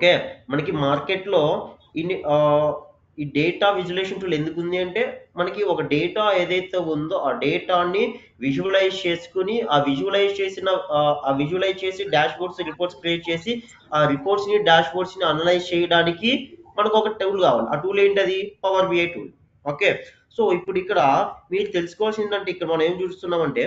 Okay. మనకి మార్కెట్‌లో ఇన్ని ఈ డేటా విజువలైజేషన్ టూల్ ఎందుకుంది అంటే, మనకి ఒక డేటా ఏదైతే ఉందో, ఆ డేటాని విజువలైజ్ చేసుకొని, ఆ విజువలైజ్ చేసి డాష్‌బోర్డ్స్, రిపోర్ట్స్ క్రియేట్ చేసి, ఆ రిపోర్ట్స్‌ని, డాష్‌బోర్డ్స్‌ని అనలైజ్ చేయడానికి మనకొక టూల్ కావాలి. ఆ టూల్ ఏంటది? Power BI tool. Okay. So, ఇప్పుడిక్కడ మీరు తెలుసుకోవాల్సిందంటే, ఇక్కడ మనం ఏం చూస్తున్నామంటే,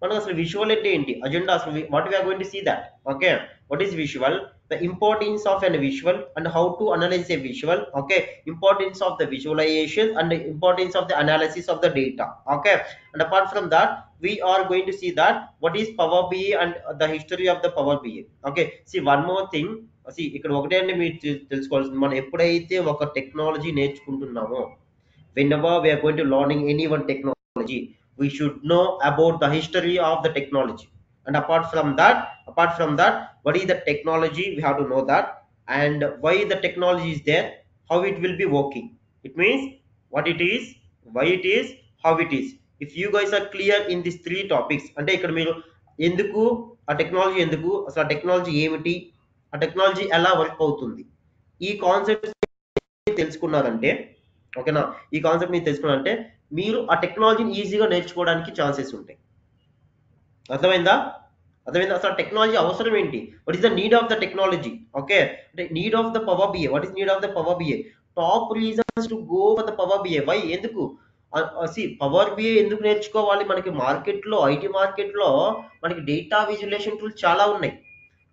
మనం అసలు విజువల్ అంటే ఏంటి? అజెండా అసలు what we are going to see that. Okay. What is visual? The importance of a visual and how to analyze a visual. Okay. Importance of the visualization and the importance of the analysis of the data. Okay. And apart from that, we are going to see that what is Power BI and the history of the Power BI. Okay. See one more thing. See ఇక్కడ ఒకటే అండి మీరు తెలుసుకోవాల్సింది, మనం ఎప్పుడైతే ఒక technology నేర్చుకుంటున్నామో, whenever we are going to learning any one technology, we should know about the history of the technology. And apart from that, what is the technology, we have to know that, and why the technology is there, how it will be working. It means what it is, why it is, how it is. If you guys are clear in these three topics, అంటే ఇక్కడ మీరు ఎందుకు, ఆ technology ఎందుకు, అసలు ఆ technology ఏమిటి, ఆ టెక్నాలజీ ఎలా వర్క్ అవుతుంది, ఈ కాన్సెప్ట్ తెలుసుకున్నారంటే, ఓకేనా, ఈ కాన్సెప్ట్ మీరు తెలుసుకున్నారంటే మీరు ఆ టెక్నాలజీని ఈజీగా నేర్చుకోవడానికి ఛాన్సెస్ ఉంటాయి. అర్థమైందా? అర్థమైందా? అసలు టెక్నాలజీ అవసరం ఏంటి? What is the need of the technology? Okay. అంటే need of the power BI. What is need of the power BI? Top reasons to go for the power BI. Why? ఎందుకు? Power BI ఎందుకు నేర్చుకోవాలి? మనకి మార్కెట్‌లో, IT మార్కెట్‌లో మనకి data visualisation tools చాలా ఉన్నాయి.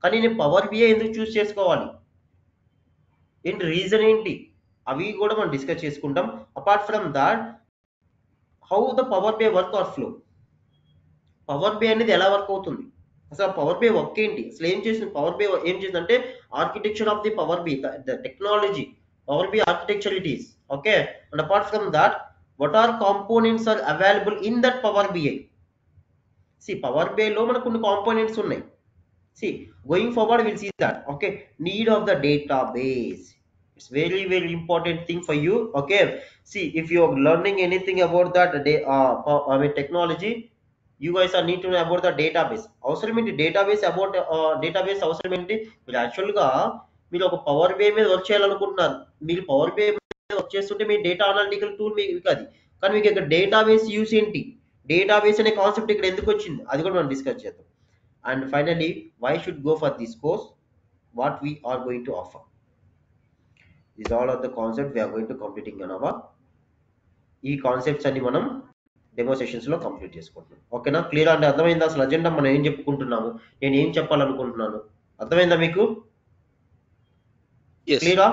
కానీ నేను పవర్ బిఏ ఎందుకు చూస్ చేసుకోవాలి? ఏంటి రీజన్ ఏంటి? అవి కూడా మనం డిస్కస్ చేసుకుంటాం. Apart from that, how the power BI work or flow. Power BI అనేది ఎలా వర్క్ అవుతుంది, అసలు పవర్ బిఐ వర్క్ ఏంటి, అసలు ఏం చేసింది పవర్ బిఐ, ఏం చేసిందంటే architecture of the power BI, the technology power BI architecture it is. Okay. And apart from that, what are components are available in that power bi. See power bi లో మనకు కొన్ని components ఉన్నాయి. See going forward we'll see that. Okay. Need of the database, it's very very important thing for you. Okay. See if you are learning anything about that technology, you guys are need to know about the database. అవసరం ఏంటి database? About database అవసరం ఏంటి? మీరు యాక్చువల్గా మీరు ఒక power by మీద work చేయాలనుకుంటున్నారు, మీరు పవర్ బై మీద వర్క్ చేస్తుంటే మీ డేటా అనలిటికల్ టూల్ మీకు అది, కానీ మీకు ఇక్కడ డేటాబేస్ యూస్ ఏంటి, డేటాబేస్ అనే కాన్సెప్ట్ ఇక్కడ ఎందుకు వచ్చింది, అది కూడా మనం డిస్కస్ చేద్దాం. And finally, why should go for this course, what we are going to offer. These all are the concepts we are going to completing on our ఈ కాన్సెప్ట్స్ అన్ని మనం డెమో సెషన్స్ లో కంప్లీట్ చేసుకుంటున్నాం. ఓకేనా? Clear అంటే అర్థమైందా అసలు agenda మనం ఏం చెప్పుకుంటున్నాము, నేను ఏం చెప్పాలనుకుంటున్నాను, అర్థమైందా మీకు? క్లియరా?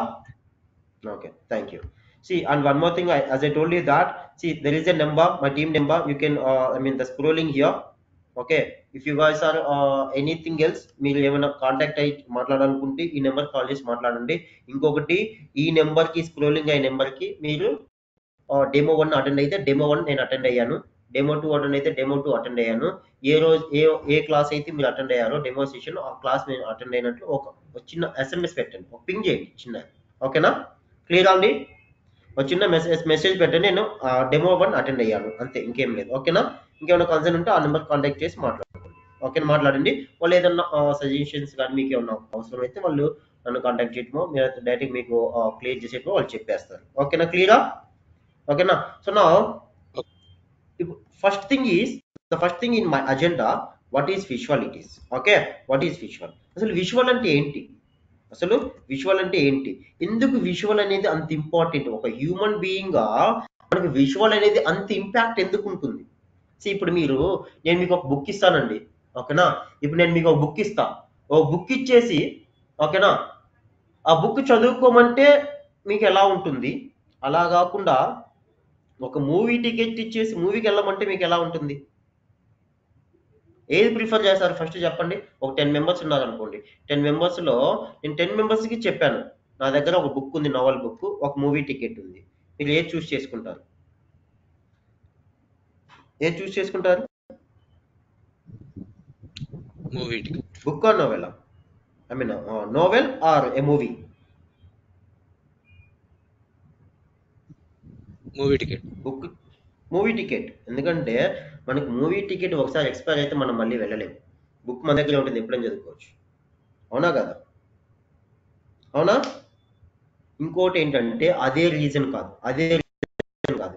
Okay, thank you. See, and one more thing, as I told you that, see there is a number, my team number, you can the scrolling here. Okay. If you guys or anything else, మీరు ఏమైనా contact అయ్యి మాట్లాడాలనుకుంటే ఈ number call చేసి మాట్లాడండి. ఇంకొకటి, ఈ నెంబర్కి scrolling అయ్యే నెంబర్కి మీరు డెమో 1 అటెండ్ అయితే డెమో 1 నేను అటెండ్ అయ్యాను, డెమో 2 అటెండ్ అయితే డెమో 2 అటెండ్ అయ్యాను, ఏ రోజు ఏ క్లాస్ అయితే మీరు అటెండ్ అయ్యారో డెమో సెషన్, ఆ క్లాస్ నేను అటెండ్ అయినట్లు ఒక చిన్న ఎస్ఎంఎస్ పెట్టండి, ఒక పింగ్ చేయండి చిన్న. ఓకేనా? క్లియర్ అండి? ఒక చిన్న మెసేజ్ పెట్టండి, నేను డెమో 1 అటెండ్ అయ్యాను, అంతే, ఇంకేం లేదు. ఓకేనా? ఇంకేమైనా కన్సర్న్ ఉంటే ఆ నెంబర్ కాంటాక్ట్ చేసి మాట్లాడుకోండి. ఓకేనా? మాట్లాడండి. వాళ్ళు ఏదన్నా సజెషన్స్ కానీ మీకు ఏమన్నా అవసరం అయితే వాళ్ళు నన్ను కాంటాక్ట్ చేయటమో, మీరు డైరెక్ట్ మీకు క్లియర్ చేసేటమో వాళ్ళు చెప్పేస్తారు. ఓకేనా? క్లియరా? ఓకేనా? సో నా first thing is, the first thing in my agenda, what is visual it is. Okay. What is visual? అసలు విజువల్ అంటే ఏంటి, అసలు విజువల్ అంటే ఏంటి, ఎందుకు విజువల్ అనేది అంత ఇంపార్టెంట్, ఒక హ్యూమన్ బీయింగ్ గా మనకి విజువల్ అనేది అంత ఇంపాక్ట్ ఎందుకు ఉంటుంది? ఇప్పుడు నేను మీకు ఒక బుక్ ఇస్తానండి. ఓకేనా? ఇప్పుడు నేను మీకు ఒక బుక్ ఇస్తా, ఓ బుక్ ఇచ్చేసి, ఓకేనా, ఆ బుక్ చదువుకోమంటే మీకు ఎలా ఉంటుంది, అలా కాకుండా ఒక మూవీ టికెట్ ఇచ్చేసి మూవీకి వెళ్ళమంటే మీకు ఎలా ఉంటుంది? ఏది ప్రిఫర్ చేస్తారు ఫస్ట్ చెప్పండి? ఒక 10 మెంబర్స్ ఉన్నారనుకోండి, 10 మెంబర్స్లో నేను 10 మెంబర్స్కి చెప్పాను, నా దగ్గర ఒక బుక్ ఉంది, నవల్ బుక్, ఒక మూవీ టికెట్ ఉంది, మీరు ఏది చూస్ చేసుకుంటారు? ఏది చూస్ చేసుకుంటారు? Movie ticket. Book or novel? I mean novel or a movie? Movie ticket. Book, movie ticket. ఎందుకంటే మనకి మూవీ టికెట్ ఒకసారి ఎక్స్పైర్ అయితే మనం మళ్ళీ వెళ్ళలేము. బుక్ మన దగ్గర ఉంటుంది, ఎప్పుడైనా చదువుకోవచ్చు. అవునా కదా? అవునా? ఇంకోటి ఏంటంటే అదే రీజన్ కాదు, అదే రీజన్ కాదు.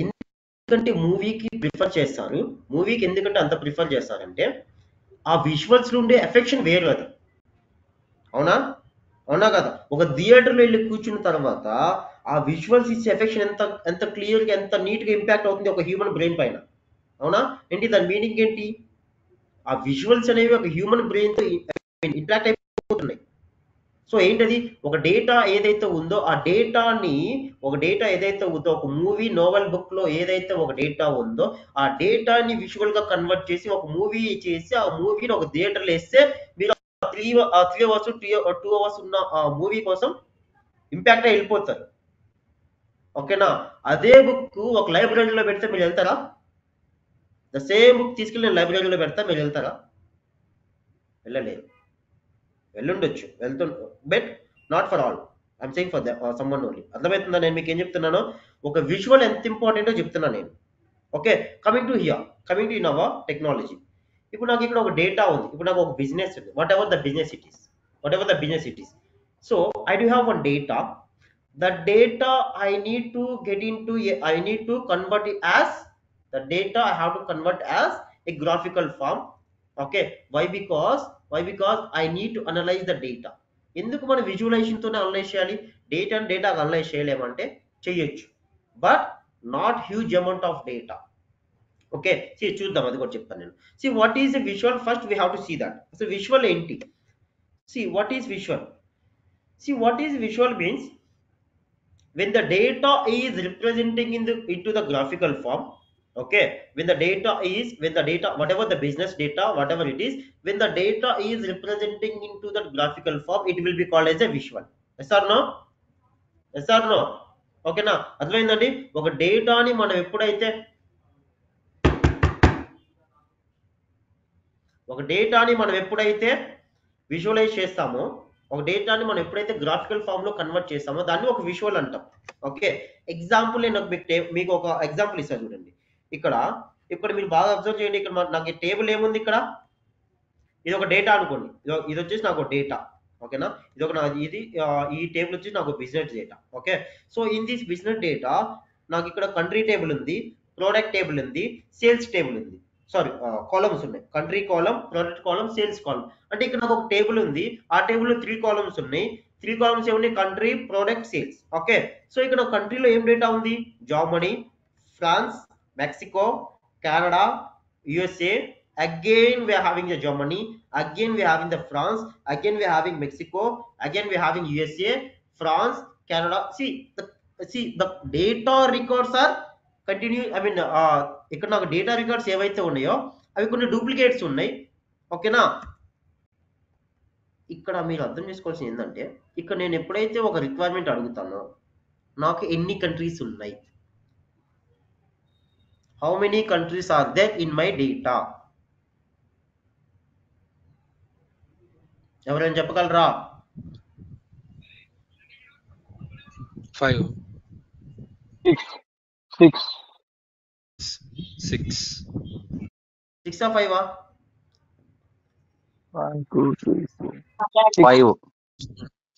ఎందుకంటే మూవీకి ప్రిఫర్ చేస్తారు, మూవీకి ఎందుకంటే అంత ప్రిఫర్ చేస్తారంటే ఆ విజువల్స్ ఉండే ఎఫెక్షన్ వేరు అది. అవునా? అవునా కదా? ఒక థియేటర్లో వెళ్ళి కూర్చున్న తర్వాత ఆ విజువల్స్ ఇచ్చే ఎఫెక్షన్ ఎంత ఎంత క్లియర్గా ఎంత నీట్గా ఇంపాక్ట్ అవుతుంది ఒక హ్యూమన్ బ్రెయిన్ పైన. అవునా? ఏంటి దాని మీనింగ్ ఏంటి? ఆ విజువల్స్ అనేవి ఒక హ్యూమన్ బ్రెయిన్తో ఇంటరాక్ట్ అయిపోతున్నాయి. సో ఏంటది, ఒక డేటా ఏదైతే ఉందో ఆ డేటాని, ఒక డేటా ఏదైతే ఉందో ఒక మూవీ నోవెల్ బుక్ లో ఏదైతే ఒక డేటా ఉందో ఆ డేటాని విజువల్ గా కన్వర్ట్ చేసి ఒక మూవీ చేసి ఆ మూవీని ఒక థియేటర్లో వేస్తే మీరు 3 అవర్స్ 2 అవర్స్ ఉన్న ఆ మూవీ కోసం ఇంపాక్ట్ వెళ్ళిపోతారు. ఓకేనా? అదే బుక్ ఒక లైబ్రరీలో పెడితే మీరు వెళ్తారా? ద సేమ్ బుక్ తీసుకెళ్ళి నేను లైబ్రరీలో పెడతా, మీరు వెళ్తారా? వెళ్ళలేరు. వెళ్ళుండొచ్చు, but not for all. I'm saying for someone only. అర్థమవుతుందా నేను మీకు ఏం చెప్తున్నాను? ఒక విజువల్ ఎంత ఇంపార్టెంటో చెప్తున్నా నేను. Okay, coming to in our technology. ఇప్పుడు నాకు ఇక్కడ ఒక డేటా ఉంది, ఇప్పుడు నాకు ఒక బిజినెస్ ఉంది, what ever the business it is, what ever the business it is. So I do have one data. The data I need to get into I need to convert it as the data I have to convert as a graphical form. Okay, why because I need to analyze the data. ఎందుకు మనం visualisation తోనే analyse చేయాలి? Data analyze చేయలేమంటే చేయొచ్చు, but not huge amount of data. Okay, చూద్దాం, అది కూడా చెప్తాను నేను. What is a visual? First we have to see that అసలు విజువల్ ఏంటి. What is visual? What is visual means when the data is representing into the graphical form. Okay, when the data, whatever the business data, whatever it is, when the data is representing into the graphical form, it will be called as a visual. Yes or no? Yes or no? ఓకేనా? అర్థమైందండి? ఒక డేటాని మనం ఎప్పుడైతే visualise చేస్తామో, ఒక డేటాని మనం ఎప్పుడైతే గ్రాఫికల్ ఫామ్ లో కన్వర్ట్ చేస్తామో దాన్ని ఒక విజువల్ అంటాం. ఓకే, ఎగ్జాంపుల్ నేను మీకు ఒక ఎగ్జాంపుల్ ఇస్తాను చూడండి. ఇక్కడ ఇక్కడ మీరు బాగా అబ్జర్వ్ చేయండి. ఇక్కడ నాకు టేబుల్ ఏముంది? ఇక్కడ ఇది ఒక డేటా అనుకోండి, ఇది వచ్చేసి నాకు డేటా. ఓకేనా? ఇది ఒక ఇది ఈ టేబుల్ వచ్చేసి నాకు business data. Okay, so in this business data నాకు ఇక్కడ కంట్రీ టేబుల్ ఉంది, ప్రోడక్ట్ టేబుల్ ఉంది, సేల్స్ టేబుల్ ఉంది. సారీ, కాలమ్స్ ఉన్నాయి. కంట్రీ కాలం, ప్రోడక్ట్ కాలం, సేల్స్ కాలం. అంటే ఇక్కడ నాకు ఒక టేబుల్ ఉంది, ఆ టేబుల్ లో 3 కాలమ్స్ ఉన్నాయి. 3 కాలమ్స్ ఏమున్నాయి? Country, product, sales. Okay, so ఇక్కడ కంట్రీలో ఏం డేటా ఉంది? Germany, France, Mexico, Canada, USA. Again we are having the Germany, again we are having the France, again we are having Mexico, again we are having USA, France, Canada. The data records are continue. I mean ఇక్కడ నాకు data records ఏవైతే ఉన్నాయో అవి కొన్ని duplicates ఉన్నాయి. ఓకేనా? ఇక్కడ మీరు అర్థం చేసుకోవాల్సింది ఏంటంటే, ఇక్కడ నేను ఎప్పుడైతే ఒక రిక్వైర్మెంట్ అడుగుతానో నాకు ఎన్ని కంట్రీస్ ఉన్నాయి, how many countries are there in my data? ఎవరైనా చెప్పగలరా? 5 6 6 6 ఆ 5 ఆ? 1 2 3 4 5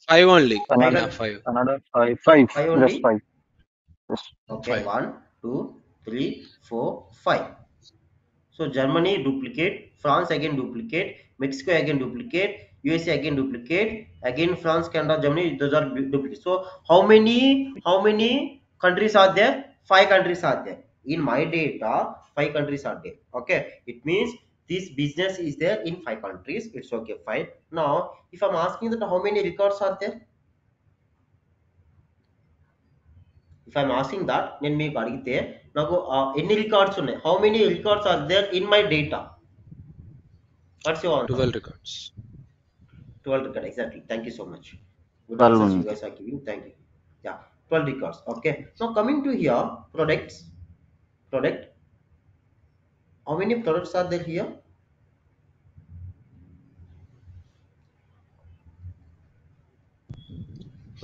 5 only. another 5. another 5 5 only? just 5 yes. Okay, 5. 1 2 3 4 5. So Germany duplicate, France again duplicate, Mexico again duplicate, USA again duplicate, again France, Canada, Germany, those are duplicate. So how many countries are there? 5 countries are there. In my data, 5 countries are there. Okay, it means this business is there in 5 countries. It's okay, fine. Now, if I'm asking that how many records are there? If I'm asking that, నేను మీకు అడిగితే నాకు ఎన్ని records ఉన్నాయి, how many records are there in my data? What's your answer? 12 records. 12 records, exactly. Thank you so much. Good 12 answers you ఉంది. guys are giving. Thank you. Yeah, 12 records. Okay, now coming to here, products. How many products are there here?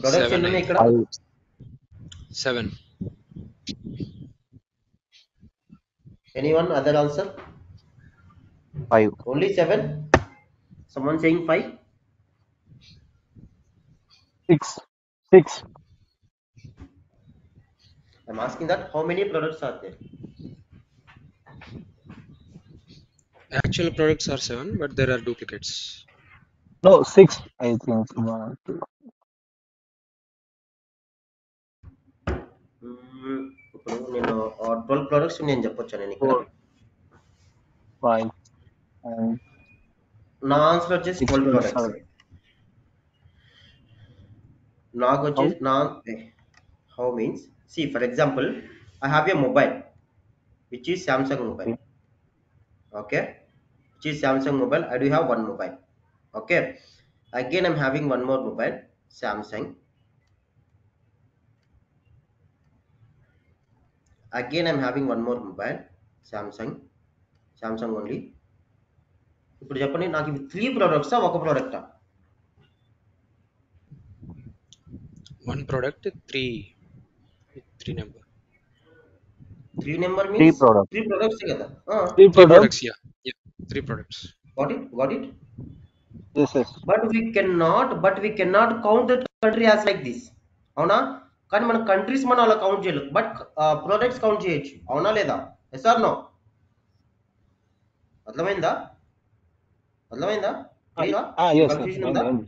Products 7, ఎన్ని ఉన్నాయి 8, ఇక్కడ? 7. Anyone other answer? 5 Only 7? Someone saying 5? 6. 6. I'm asking that how many products are there? Actual products are 7, but there are duplicates. No, 6. I think. 1, 2, ఇప్పుడు నేను 12 products నేను చెప్పొచ్చా నేను ఇక్కడ? 4, 5, and నా ఆన్సర్ వచ్చేసి 6 12 plus ప్రొడక్ట్స్. 7. నాకు How? వచ్చేసి how means, see for example, I have a mobile which is Samsung mobile. Okay. Okay, which is Samsung mobile. I do have one mobile. Okay, again I'm having one more mobile, Samsung. Again I'm having one more mobile, Samsung only. ఇప్పుడు చెప్పండి, నాకు ఇవి 3 ప్రొడక్ట్సా ఒక ప్రొడక్టా? 1 product, 3 number. 3 number 3 means products. 3 products కదా. 3 3 products. products, yeah. 3 products. Got it. Yes, yes. But we cannot count the country as like this. అవునా? కానీ మన countries మనం అలా కౌంట్ చేయలేదు, బట్ ప్రొడక్ట్స్ కౌంట్ చేయొచ్చు. అవునా లేదా? Yes or no? అర్థమైందా? క్లియరా? Yes, yes. కన్ఫ్యూజన్ ఉందా? And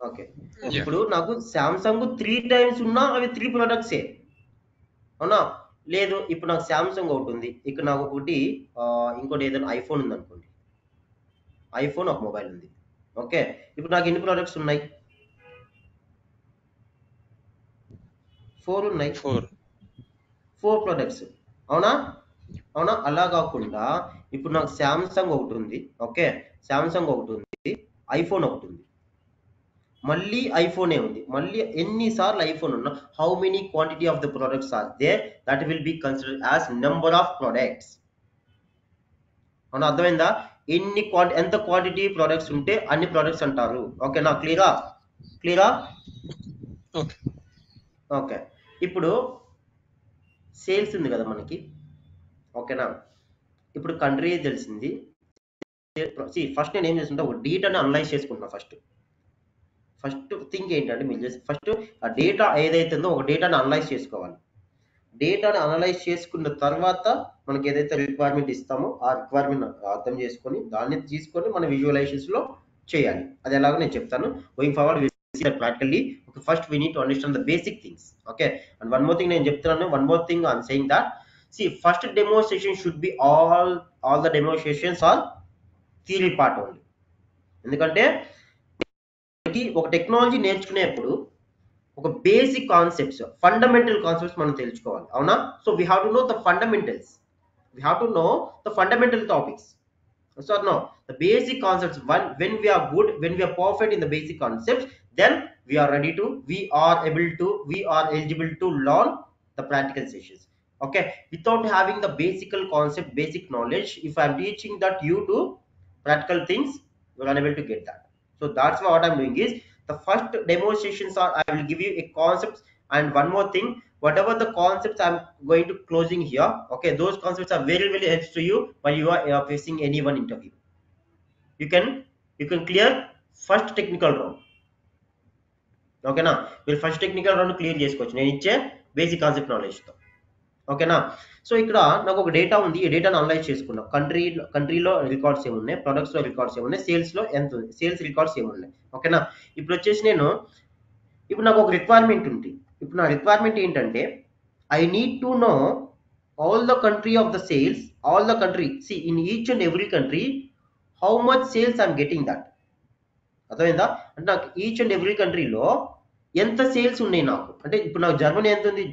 okay. Yeah. ఇప్పుడు నాకు సామ్సంగ్ 3 టైమ్స్ ఉన్నా అవి 3 ప్రొడక్ట్సే. అవునా? లేదు, ఇప్పుడు నాకు సామ్సంగ్ ఒకటి ఉంది, ఇక్కడ నాకు ఒకటి ఇంకోటి ఏదైనా ఐఫోన్ ఉంది అనుకోండి. ఐఫోన్ ఒక మొబైల్ ఉంది. ఓకే, ఇప్పుడు నాకు ఎన్ని ప్రొడక్ట్స్ ఉన్నాయి? 4 ఉన్నాయి. 4 ప్రొడక్ట్స్. అవునా? అలా కాకుండా ఇప్పుడు నాకు సామ్సంగ్ ఒకటి ఉంది. ఓకే, సామ్సంగ్ ఒకటి ఉంది, ఐఫోన్ ఒకటి ఉంది, మళ్ళీ ఐఫోనే ఉంది, మళ్ళీ ఎన్నిసార్లు ఐఫోన్ ఉన్నా, how many quantity of the products are there, that will be considered as number of products. అవునా? అర్థమైందా? ఎంత క్వాంటిటీ ప్రొడక్ట్స్ ఉంటే అన్ని ప్రొడక్ట్స్ అంటారు. ఓకేనా? క్లియరా? Okay. ఓకే, ఇప్పుడు సేల్స్ ఉంది కదా మనకి. ఓకేనా? ఇప్పుడు కంట్రీ తెలిసింది. ఫస్ట్ నేను ఏం చేస్తుంటా, ఒక డేటాని అనలైజ్ చేసుకుంటున్నా. ఫస్ట్ థింగ్ ఏంటంటే, మీరు చేసి ఫస్ట్ ఆ డేటా ఏదైతే ఉందో ఒక డేటాని అనలైజ్ చేసుకోవాలి. డేటాని అనలైజ్ చేసుకున్న తర్వాత మనకి ఏదైతే రిక్వైర్మెంట్ ఇస్తామో ఆ రిక్వైర్మెంట్ అర్థం చేసుకొని దాన్ని తీసుకొని మన విజువలైజేషన్లో చేయాలి. అది ఎలాగో నేను చెప్తాను. Going forward practically. First we need to understand the basic things. Okay, and one more thing నేను చెప్తున్నాను. One more thing I'm saying that, first demonstration should be all the demonstrations are theory part only. ఎందుకంటే ఒక technology నేర్చుకునేప్పుడు ఒక basic concepts, fundamental concepts మనం తెలుసుకోవాలి. అవునా? So we have to know the fundamentals, we have to know the fundamental topics. So no, the basic concepts, when we are good, when we are perfect in the basic concepts, then we are eligible to learn the practical sessions. Okay, without having the basic knowledge, if I'm teaching that you do practical things, you're unable to get that. So that's what I'm doing is, the first demonstrations are, I will give you a concept, and one more thing, whatever the concepts I'm going to closing here, okay, those concepts are very helps to you while you are facing any one interview. You can clear first technical round. ఓకేనా? మీరు first technical round clear చేసుకోవచ్చు నేను ఇచ్చే basic concept నాలెడ్జ్తో. ఓకేనా? So ఇక్కడ నాకు ఒక data ఉంది, ఈ డేటాను అనలైజ్ చేసుకున్నాం. కంట్రీలో రికార్డ్స్ ఏమున్నాయి, ప్రొడక్ట్స్లో రికార్డ్స్ ఏమున్నాయి, సేల్స్లో ఎంత ఉంది, సేల్స్ రికార్డ్స్ ఏమున్నాయి. ఓకేనా? ఇప్పుడు వచ్చేసి ఇప్పుడు నాకు ఒక రిక్వైర్మెంట్ ఉంది. ఇప్పుడు నా రిక్వైర్మెంట్ ఏంటంటే, I need to know all the country of the sales, all the country, see in each and every country how much sales I'm getting that. అర్థమైందా? అంటే నాకు ఈచ్ అండ్ ఎవ్రీ కంట్రీలో ఎంత సేల్స్ ఉన్నాయి నాకు. అంటే ఇప్పుడు నాకు జర్మనీ ఎంత ఉంది,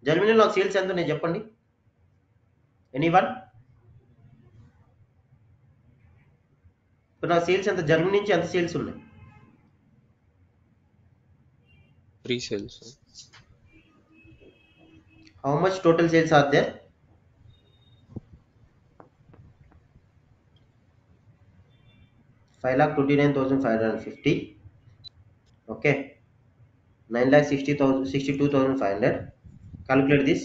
జర్మనీలో నాకు సేల్స్ ఎంత ఉన్నాయి చెప్పండి, ఎనీవన్? ఇప్పుడు నాకు సేల్స్ ఎంత, జర్మనీ నుంచి ఎంత సేల్స్ ఉన్నాయి? 3 sales. How much total sales are there? $5,29,550. Okay, 9,62,500. Calculate this.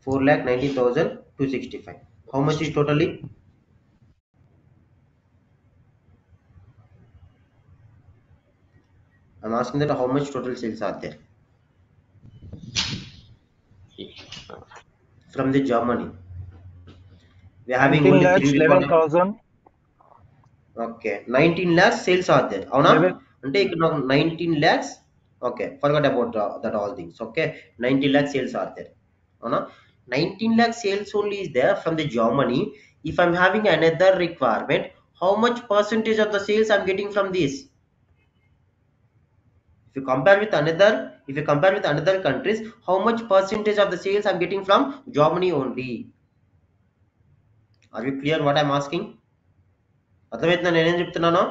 4,19,265. How much is totally? I'm asking that how much total sales are there from the Germany. We are having 19 only lakhs, 3 requirements. 11,000, okay 19 lakhs sales are there అవునా 11. అంటే ఇక్కడ నాకు 19 lakhs okay forgot about that all things okay 19 lakhs sales are there అవునా 19 lakhs sales only is there from the Germany. If I'm having another requirement, how much percentage of the sales I'm getting from this? If you compare with another, if you compare with another countries, how much percentage of the sales I'm getting from Germany only? Are you clear what I'm asking? అర్థమవుతుందా నేనేం చెప్తున్నానో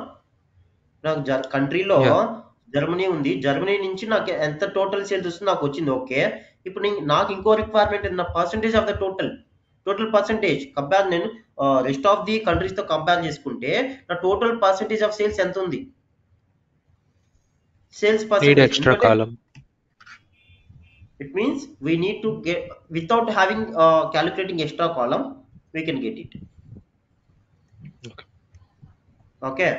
నాకు కంట్రీలో Yeah. Germany ఉంది Germany నుంచి నాకు ఎంత total sales వస్తుంది నాకు వచ్చింది ఓకే ఇప్పుడు నాకు ఇంకో రిక్వైర్మెంట్ నా percentage of the total percentage compare నేను రెస్ట్ ఆఫ్ ది కంట్రీస్ తో కంపేర్ చేసుకుంటే నా టోటల్ పర్సంటేజ్ ఆఫ్ సేల్స్ ఎంత ఉంది సేల్స్ Need పర్సంటేజ్ extra ఎందుకంటే column. It means we need to get without having calculating extra column we can get it Okay. okay.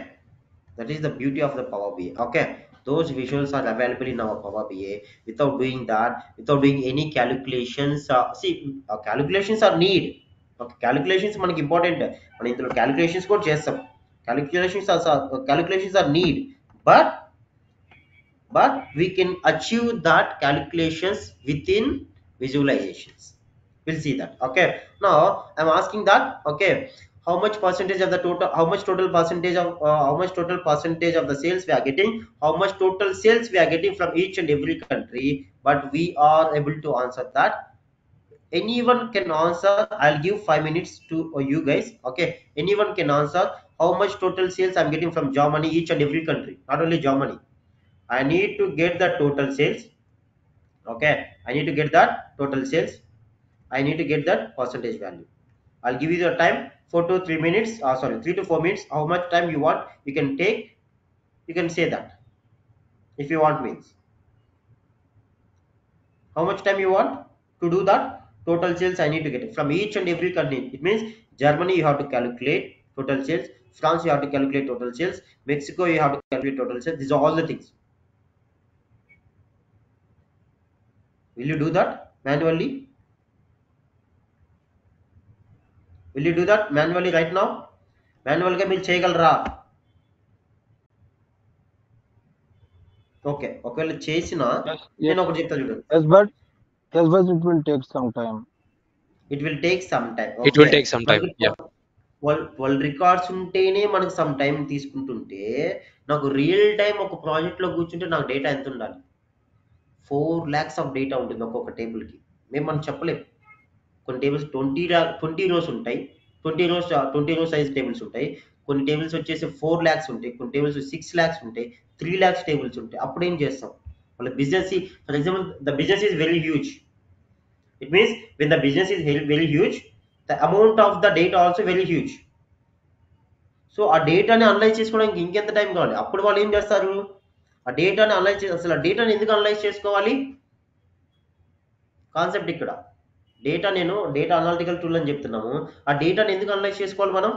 That is the beauty of the Power BI. Okay, those visuals are available in our Power BI. Without doing that, without doing any calculations, calculations are need. Okay, calculations మనకి important. మనం ఇందులో calculations కూడా చేస్తాం. Calculations are need, but we can achieve that calculations within visualizations. We'll see that. Okay, now I'm asking that. Okay, how much percentage of the total, how much total percentage of the sales we are getting, how much total sales we are getting from each and every country, but we are able to answer that. Anyone can answer. I'll give 5 minutes to you guys. Okay, anyone can answer how much total sales I'm getting from Germany, each and every country, not only Germany. I need to get the total sales. Okay, I need to get that total sales. I need to get that percentage value. I'll give you the time 4 to 3 minutes. Sorry, 3 to 4 minutes. How much time you want, you can take. You can say that. If you want means. How much time you want to do that? Total sales I need to get it from each and every country. It means Germany you have to calculate total sales. France you have to calculate total sales. Mexico you have to calculate total sales. These are all the things. Will you do that manually? Will you do that manually right now? Manual గా మీరు చేయగలరా okay ఒకవేళ చేసినా Yes, నేను yes, ఒకటి చెప్తా చూడండి yes, but it will take some time. It will take some time It okay will take some time. మనకి Yeah. వరల్డ్ రికార్డ్స్ ఉంటేనే మనకి సమ్ టైం తీసుకుంటుంటే నాకు రియల్ టైం ఒక ప్రాజెక్ట్ లో కూర్చుంటే నాకు డేటా ఎంత ఉండాలి 4 lakhs ఆఫ్ డేటా ఉంటుంది ఒక్కొక్క టేబుల్ కి మనం చెప్పలేము కొన్ని టేబుల్స్ 20 రోస్ ఉంటాయి 20 రోస్ సైజ్ టేబుల్స్ ఉంటాయి కొన్ని టేబుల్స్ వచ్చేసి 4 lakhs ఉంటాయి కొన్ని టేబుల్స్ 6 lakhs ఉంటాయి 3 lakhs టేబుల్స్ ఉంటాయి అప్పుడు ఏం చేస్తాం వాళ్ళ business for example the business is very huge it means when the business is very huge the amount of the data also very huge so ఆ డేటాని అనలైజ్ చేసుకోవడానికి ఇంకెంత టైం కావాలి అప్పుడు వాళ్ళు ఏం చేస్తారు ఆ డేటాని అనలైజ్ అసలు ఆ డేటాని ఎందుకు అనలైజ్ చేసుకోవాలి కాన్సెప్ట్ ఇక్కడ డేటా నేను డేటా అనాలిటికల్ టూల్ అని చెప్తున్నాము ఆ డేటాని ఎందుకు అనలైజ్ చేసుకోవాలి మనం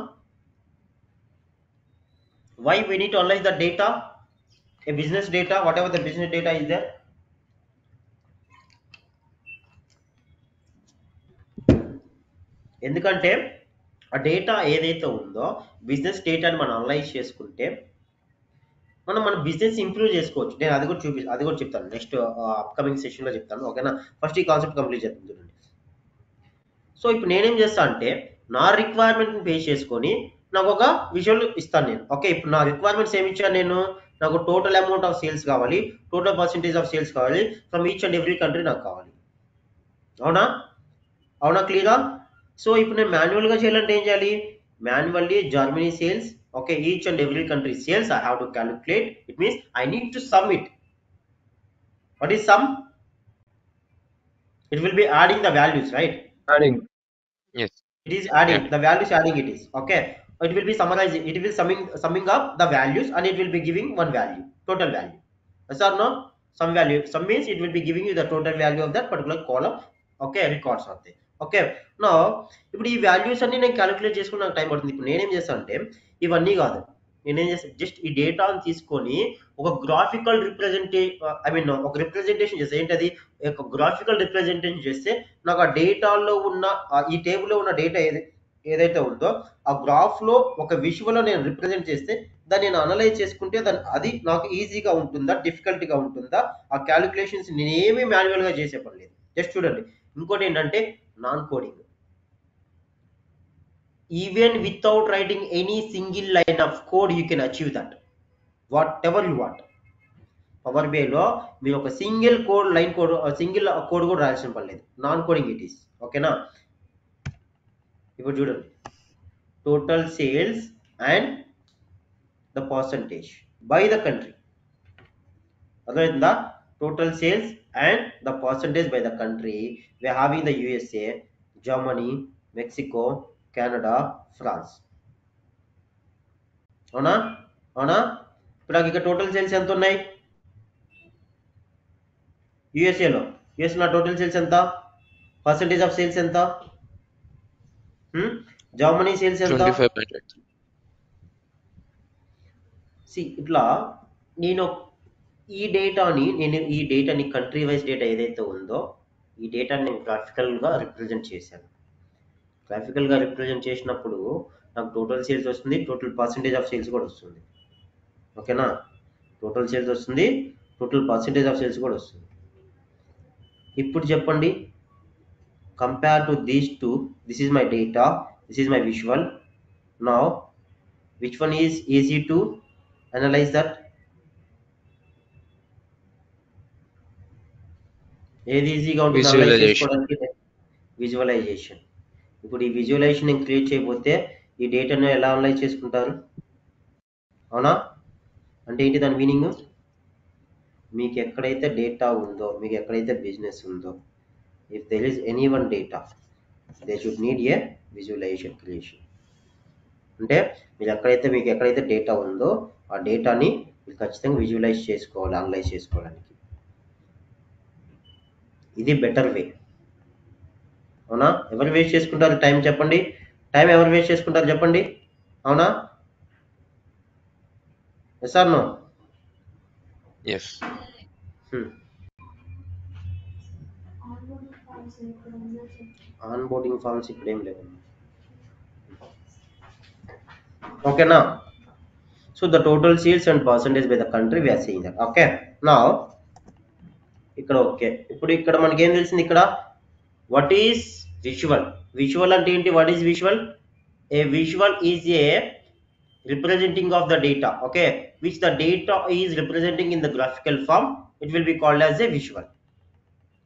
why we need to analyze the data a business data whatever the business data is there ఎందుకంటే ఆ డేటా ఏదైతే ఉందో బిజినెస్ డేటాని మనం అనలైజ్ చేసుకుంటే మనం మన బిజినెస్ ఇంప్రూవ్ చేసుకోవచ్చు నేను అది కూడా చెప్తాను నెక్స్ట్ అప్కమింగ్ సెషన్ లో చెప్తాను ఓకేనా ఫస్ట్ ఈ కాన్సెప్ట్ కంప్లీట్ చేస్తాను చూడండి సో ఇప్పుడు నేనేం చేస్తా అంటే నా రిక్వైర్మెంట్ పే చేసుకొని నాకు ఒక విజువల్ ఇస్తాను నేను ఓకే ఇప్పుడు నా రిక్వైర్మెంట్స్ ఏమి ఇచ్చాను నేను నాకు టోటల్ అమౌంట్ ఆఫ్ సేల్స్ కావాలి టోటల్ పర్సెంటేజ్ ఆఫ్ సేల్స్ కావాలి from each and every country నాకు కావాలి అవునా క్లియరా సో ఇప్పుడు నేను మాన్యువల్గా చేయాలంటే ఏం చేయాలి manually Germany sales okay each and every country sales I have to calculate it means I need to sum it what is sum it will be adding the values right Adding. Yes. it is adding Yeah. the values adding it is okay it will be summarizing it will summing up the values and it will be giving one value total value yes or no some value sum means it will be giving you the total value of that particular column okay records are there okay now ఇప్పుడు ఈ values అన్ని నేను calculate చేసుకుని నాకు time పడుతుంది ఇప్పుడు నేనేం చేస్తాను అంటే ఇవన్నీ కాదు నేనేం చేస్తాను, జస్ట్ ఈ డేటాను తీసుకొని ఒక గ్రాఫికల్ ఒక రిప్రజెంటేషన్ చేస్తే ఏంటది, ఒక గ్రాఫికల్ రిప్రజెంటేషన్ చేస్తే నాకు ఆ డేటాలో ఉన్న ఈ టేబుల్లో ఉన్న డేటా ఏదైతే ఉందో ఆ గ్రాఫ్ లో ఒక విజువల్ నేను రిప్రజెంట్ చేస్తే దాన్ని నేను అనలైజ్ చేసుకుంటే అది నాకు ఈజీగా ఉంటుందా డిఫికల్ట్ గా ఉంటుందా, ఆ క్యాలిక్యులేషన్స్ నేనేమి మాన్యువల్ గా చేసే పని లేదు. జస్ట్ చూడండి. ఇంకోటి ఏంటంటే non coding. Even without writing any single line of code you can achieve that whatever you want. Power BI లో మీరు ఒక సింగిల్ కోడ్ కూడా రాయాల్సిన పని లేదు. Non coding it is. ఓకేనా. ఇప్పుడు చూడండి, total sales and the percentage by the country. అర్థమైందా? Total sales and the percentage by the country. We're having the USA, Germany, Mexico, Canada, France. అవునా అవునా. ఇప్పుడు నాకు ఇక్కడ టోటల్ సేల్స్ ఎంత ఉన్నాయి యుఎస్ఏలో? యుఎస్ నా టోటల్ సేల్స్ ఎంత, పర్సంటేజ్ ఆఫ్ సేల్స్ ఎంత, జర్మనీ సేల్స్ ఎంత? 25.8. ఇట్లా నేను ఈ డేటాని కంట్రీ వైజ్ డేటా ఏదైతే ఉందో ఈ డేటాని నేను గ్రాఫికల్గా రిప్రజెంట్ చేశాను. గ్రాఫికల్గా రిప్రజెంట్ చేసినప్పుడు నాకు టోటల్ సేల్స్ వస్తుంది, టోటల్ పర్సంటేజ్ ఆఫ్ సేల్స్ కూడా వస్తుంది. ఓకేనా. టోటల్ సేల్స్ వస్తుంది, టోటల్ పర్సంటేజ్ ఆఫ్ సేల్స్ కూడా వస్తుంది. ఇప్పుడు చెప్పండి, compare to these two, this is my data, this is my visual. Now which one is easy to analyse that? ఏది ఈజీగా ఉంటుంది అనలైజ్ Visualization. చేసుకోవడానికి? విజువలైజేషన్. ఇప్పుడు ఈ విజువలైజేషన్ నేను క్రియేట్ చేయకపోతే ఈ డేటాను ఎలా అనలైజ్ చేసుకుంటారు? అవునా. అంటే ఏంటి దాని మీనింగ్? మీకు ఎక్కడైతే డేటా ఉందో, మీకు ఎక్కడైతే బిజినెస్ ఉందో, if there is any one data they should need a visualization creation. అంటే మీకు ఎక్కడైతే డేటా ఉందో ఆ డేటాని మీరు ఖచ్చితంగా విజువలైజ్ చేసుకోవాలి, అనలైజ్ చేసుకోవడానికి. ఇది బెటర్ వే. అవునా. ఎవరు వేస్ట్ చేసుకుంటారు టైం చెప్పండి? టైం ఎవరు వేస్ట్ చేసుకుంటారు చెప్పండి? అవునా. Yes or no? Yes. Onboarding forms ఇప్పుడు ఏం లేవు. ఓకేనా. So the total sales and percentage by the country we are seeing that. Okay. Now ఇక్కడ ఓకే. ఇప్పుడు ఇక్కడ మనకి ఏం తెలిసింది? ఇక్కడ వాట్ ఈస్ విజువల్? విజువల్ అంటే ఏంటి? What is visual? A visual is A representing of the data, okay, which the data is representing in the graphical form, it will be called as a visual.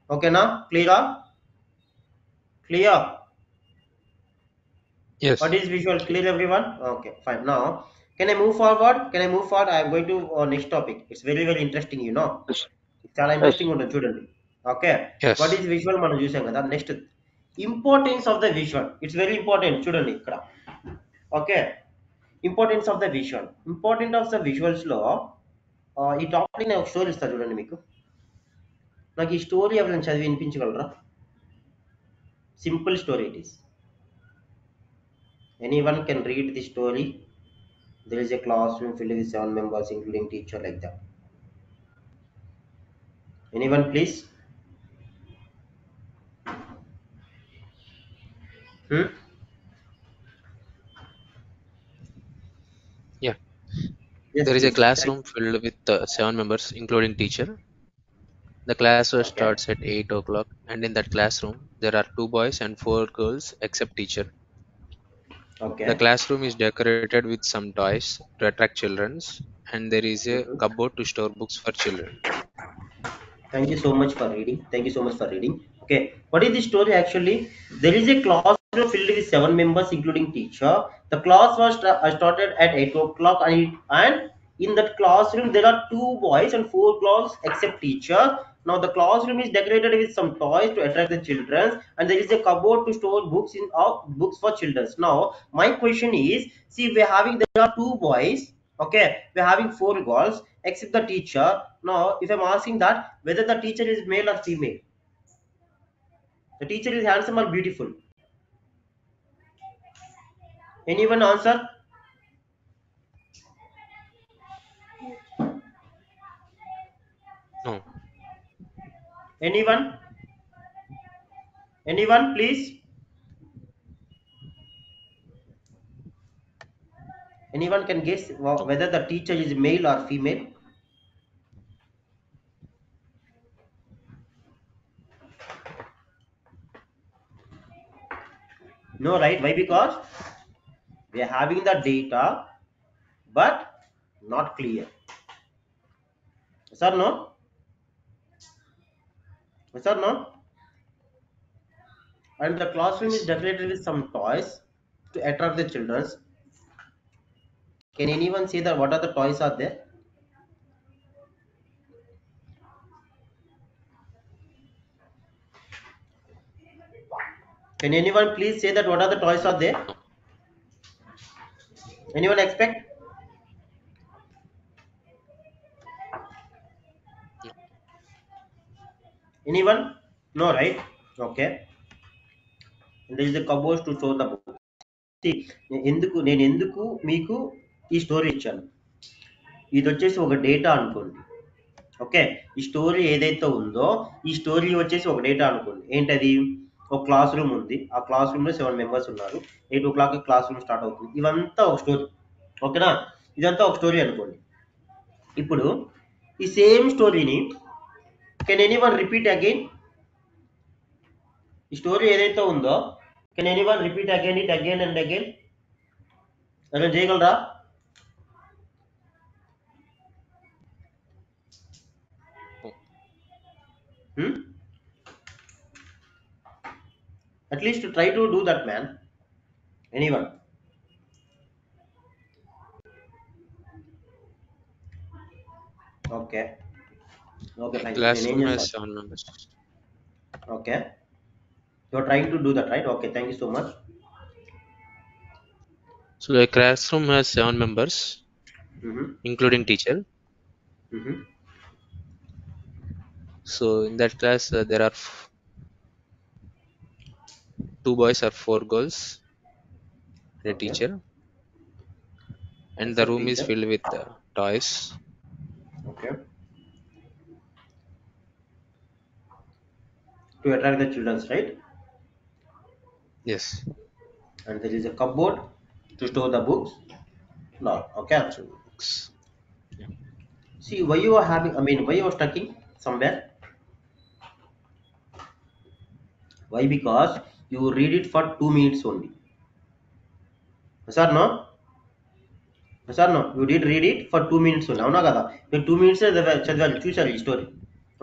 Okay na? Clear? Yes. What is visual? Clear everyone? Okay, fine. Now can I move forward? I am going to next topic. It's very very interesting, you know. చాలా interesting ఉంటుంది చూడండి. Okay. Yes. What is visual మనం చూసాం కదా. Next importance of the visual. It's very important. చూడండి ఇక్కడ. Okay. Importance of the visual. Important of the visuals లో ఈ టాపిక్ నేను ఒక స్టోరీ ఇస్తాను చూడండి మీకు. నాకు ఈ స్టోరీ ఎవరైనా చదివి వినిపించగలరా? Simple story it is. Anyone can read the story. There is a class room filled with 7 members including teacher, like that. Anyone please? Yeah. Yes, There is a please. classroom filled with 7 members, including teacher. The class Okay. starts at 8 o'clock, and in that classroom, there are 2 boys and 4 girls, except teacher. Okay. The classroom is decorated with some toys to attract children, and there is a Mhm. cupboard to store books for children. Thank you so much for reading. Okay. What is the story actually? There is a classroom filled with 7 members, including teacher. The class was started at 8 o'clock, and in that classroom there are 2 boys and 4 girls except teacher. Now the classroom is decorated with some toys to attract the children, and there is a cupboard to store books for children. Now my question is, see, there are 2 boys. Okay, we're having 4 girls except the teacher. Now if I'm asking that whether the teacher is male or female, the teacher is handsome or beautiful? Anyone answer? Anyone? Anyone, please? Anyone can guess No. whether the teacher is male or female? No, right? Why? Because we are having the data, but not clear. Yes or no? Yes or no? And the classroom is Yes. decorated with some toys to attract the children. Can anyone see that what are the toys are there? Can anyone please say that what are the toys are there? No. Anyone expect? No. Anyone? No, right? Okay. And there is a cupboard to show the book. See, నేను ఎందుకు మీకు ఈ story ఇచ్చాను. ఇది వచ్చేసి ఒక data అనుకోండి. Okay, ఈ స్టోరీ ఏదైతే ఉందో ఈ స్టోరీ వచ్చేసి ఒక డేటా అనుకోండి. ఏంటది? ఒక క్లాస్ రూమ్ ఉంది. ఆ క్లాస్ రూమ్ లో 7 మెంబర్స్ ఉన్నారు. 8 o'clock క్లాస్ రూమ్ స్టార్ట్ అవుతుంది. ఇవంతా ఒక స్టోరీ. ఓకేనా? ఇదంతా ఒక స్టోరీ అనుకోండి. ఇప్పుడు ఈ సేమ్ స్టోరీని కెన్ ఎనీవన్ రిపీట్ అగైన్? ఈ స్టోరీ ఏదైతే ఉందో can anyone repeat again it again and again? ఎవరైనా చేయగలరా? No. At least try to do that man. Anyone? Okay, okay, A fine. నేనేం classroom has చేస్తాను? 7 members. Okay, you are trying to do that, right? Okay, thank you so much. So a classroom has 7 members, including teacher. So in that class, there are 2 boys or 4 girls, and a okay, teacher, and the except room is teacher. filled with toys. Okay, to attract the childrens, right? Yes. And there is a cupboard to store the books. No, okay. So books. Yeah. See, why you are having, why you are stucking somewhere? Why? Because you read it for 2 minutes only. Yes or no? Yes or no? You did read it for 2 minutes only. అవునా కదా? మీరు 2 minutes చదివాలి, చూసారు ఈ story.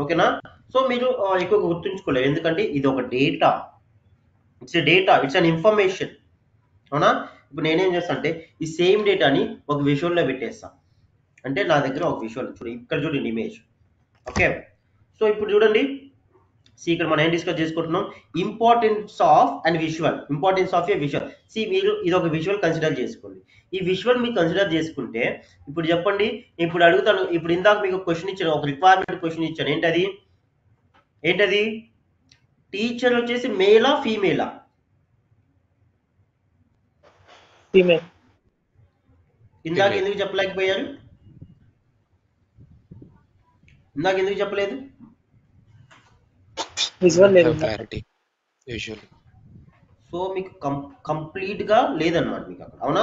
ఓకేనా? So మీరు ఎక్కువ గుర్తుంచుకోలేరు, ఎందుకంటే ఇది ఒక data. It's a data, it's an information. అవునా? ఇప్పుడు నేనేం చేస్తా అంటే ఈ సేమ్ డేటాని ఒక విజువల్లో పెట్టేస్తా. అంటే నా దగ్గర ఒక విజువల్ ఇక్కడ చూడండి, ఇమేజ్. ఓకే, సో ఇప్పుడు చూడండి. ఇక్కడ మనం ఏం డిస్కస్ చేసుకుంటున్నాం? Importance of and visual. Importance of A visual. మీరు ఇది ఒక విజువల్ కన్సిడర్ చేసుకోండి. ఈ విజువల్ మీరు కన్సిడర్ చేసుకుంటే ఇప్పుడు చెప్పండి. ఇప్పుడు అడుగుతాను. ఇప్పుడు ఇందాక మీకు క్వశ్చన్ ఇచ్చాను, ఒక రిక్వైర్మెంట్ క్వశ్చన్ ఇచ్చాను. ఏంటది? ఏంటది? టీచర్ వచ్చేసి మేలా ఫీమేలా? ఫీమేల్. ఇందాక Female. ఎందుకు చెప్పలేకపోయారు? ఇందాక ఎందుకు చెప్పలేదు? విజువల్ Don't లేదు have ఇందాక. clarity usually. సో మీకు కంప్లీట్ గా లేదన్నమాట మీకు అక్కడ. అవునా?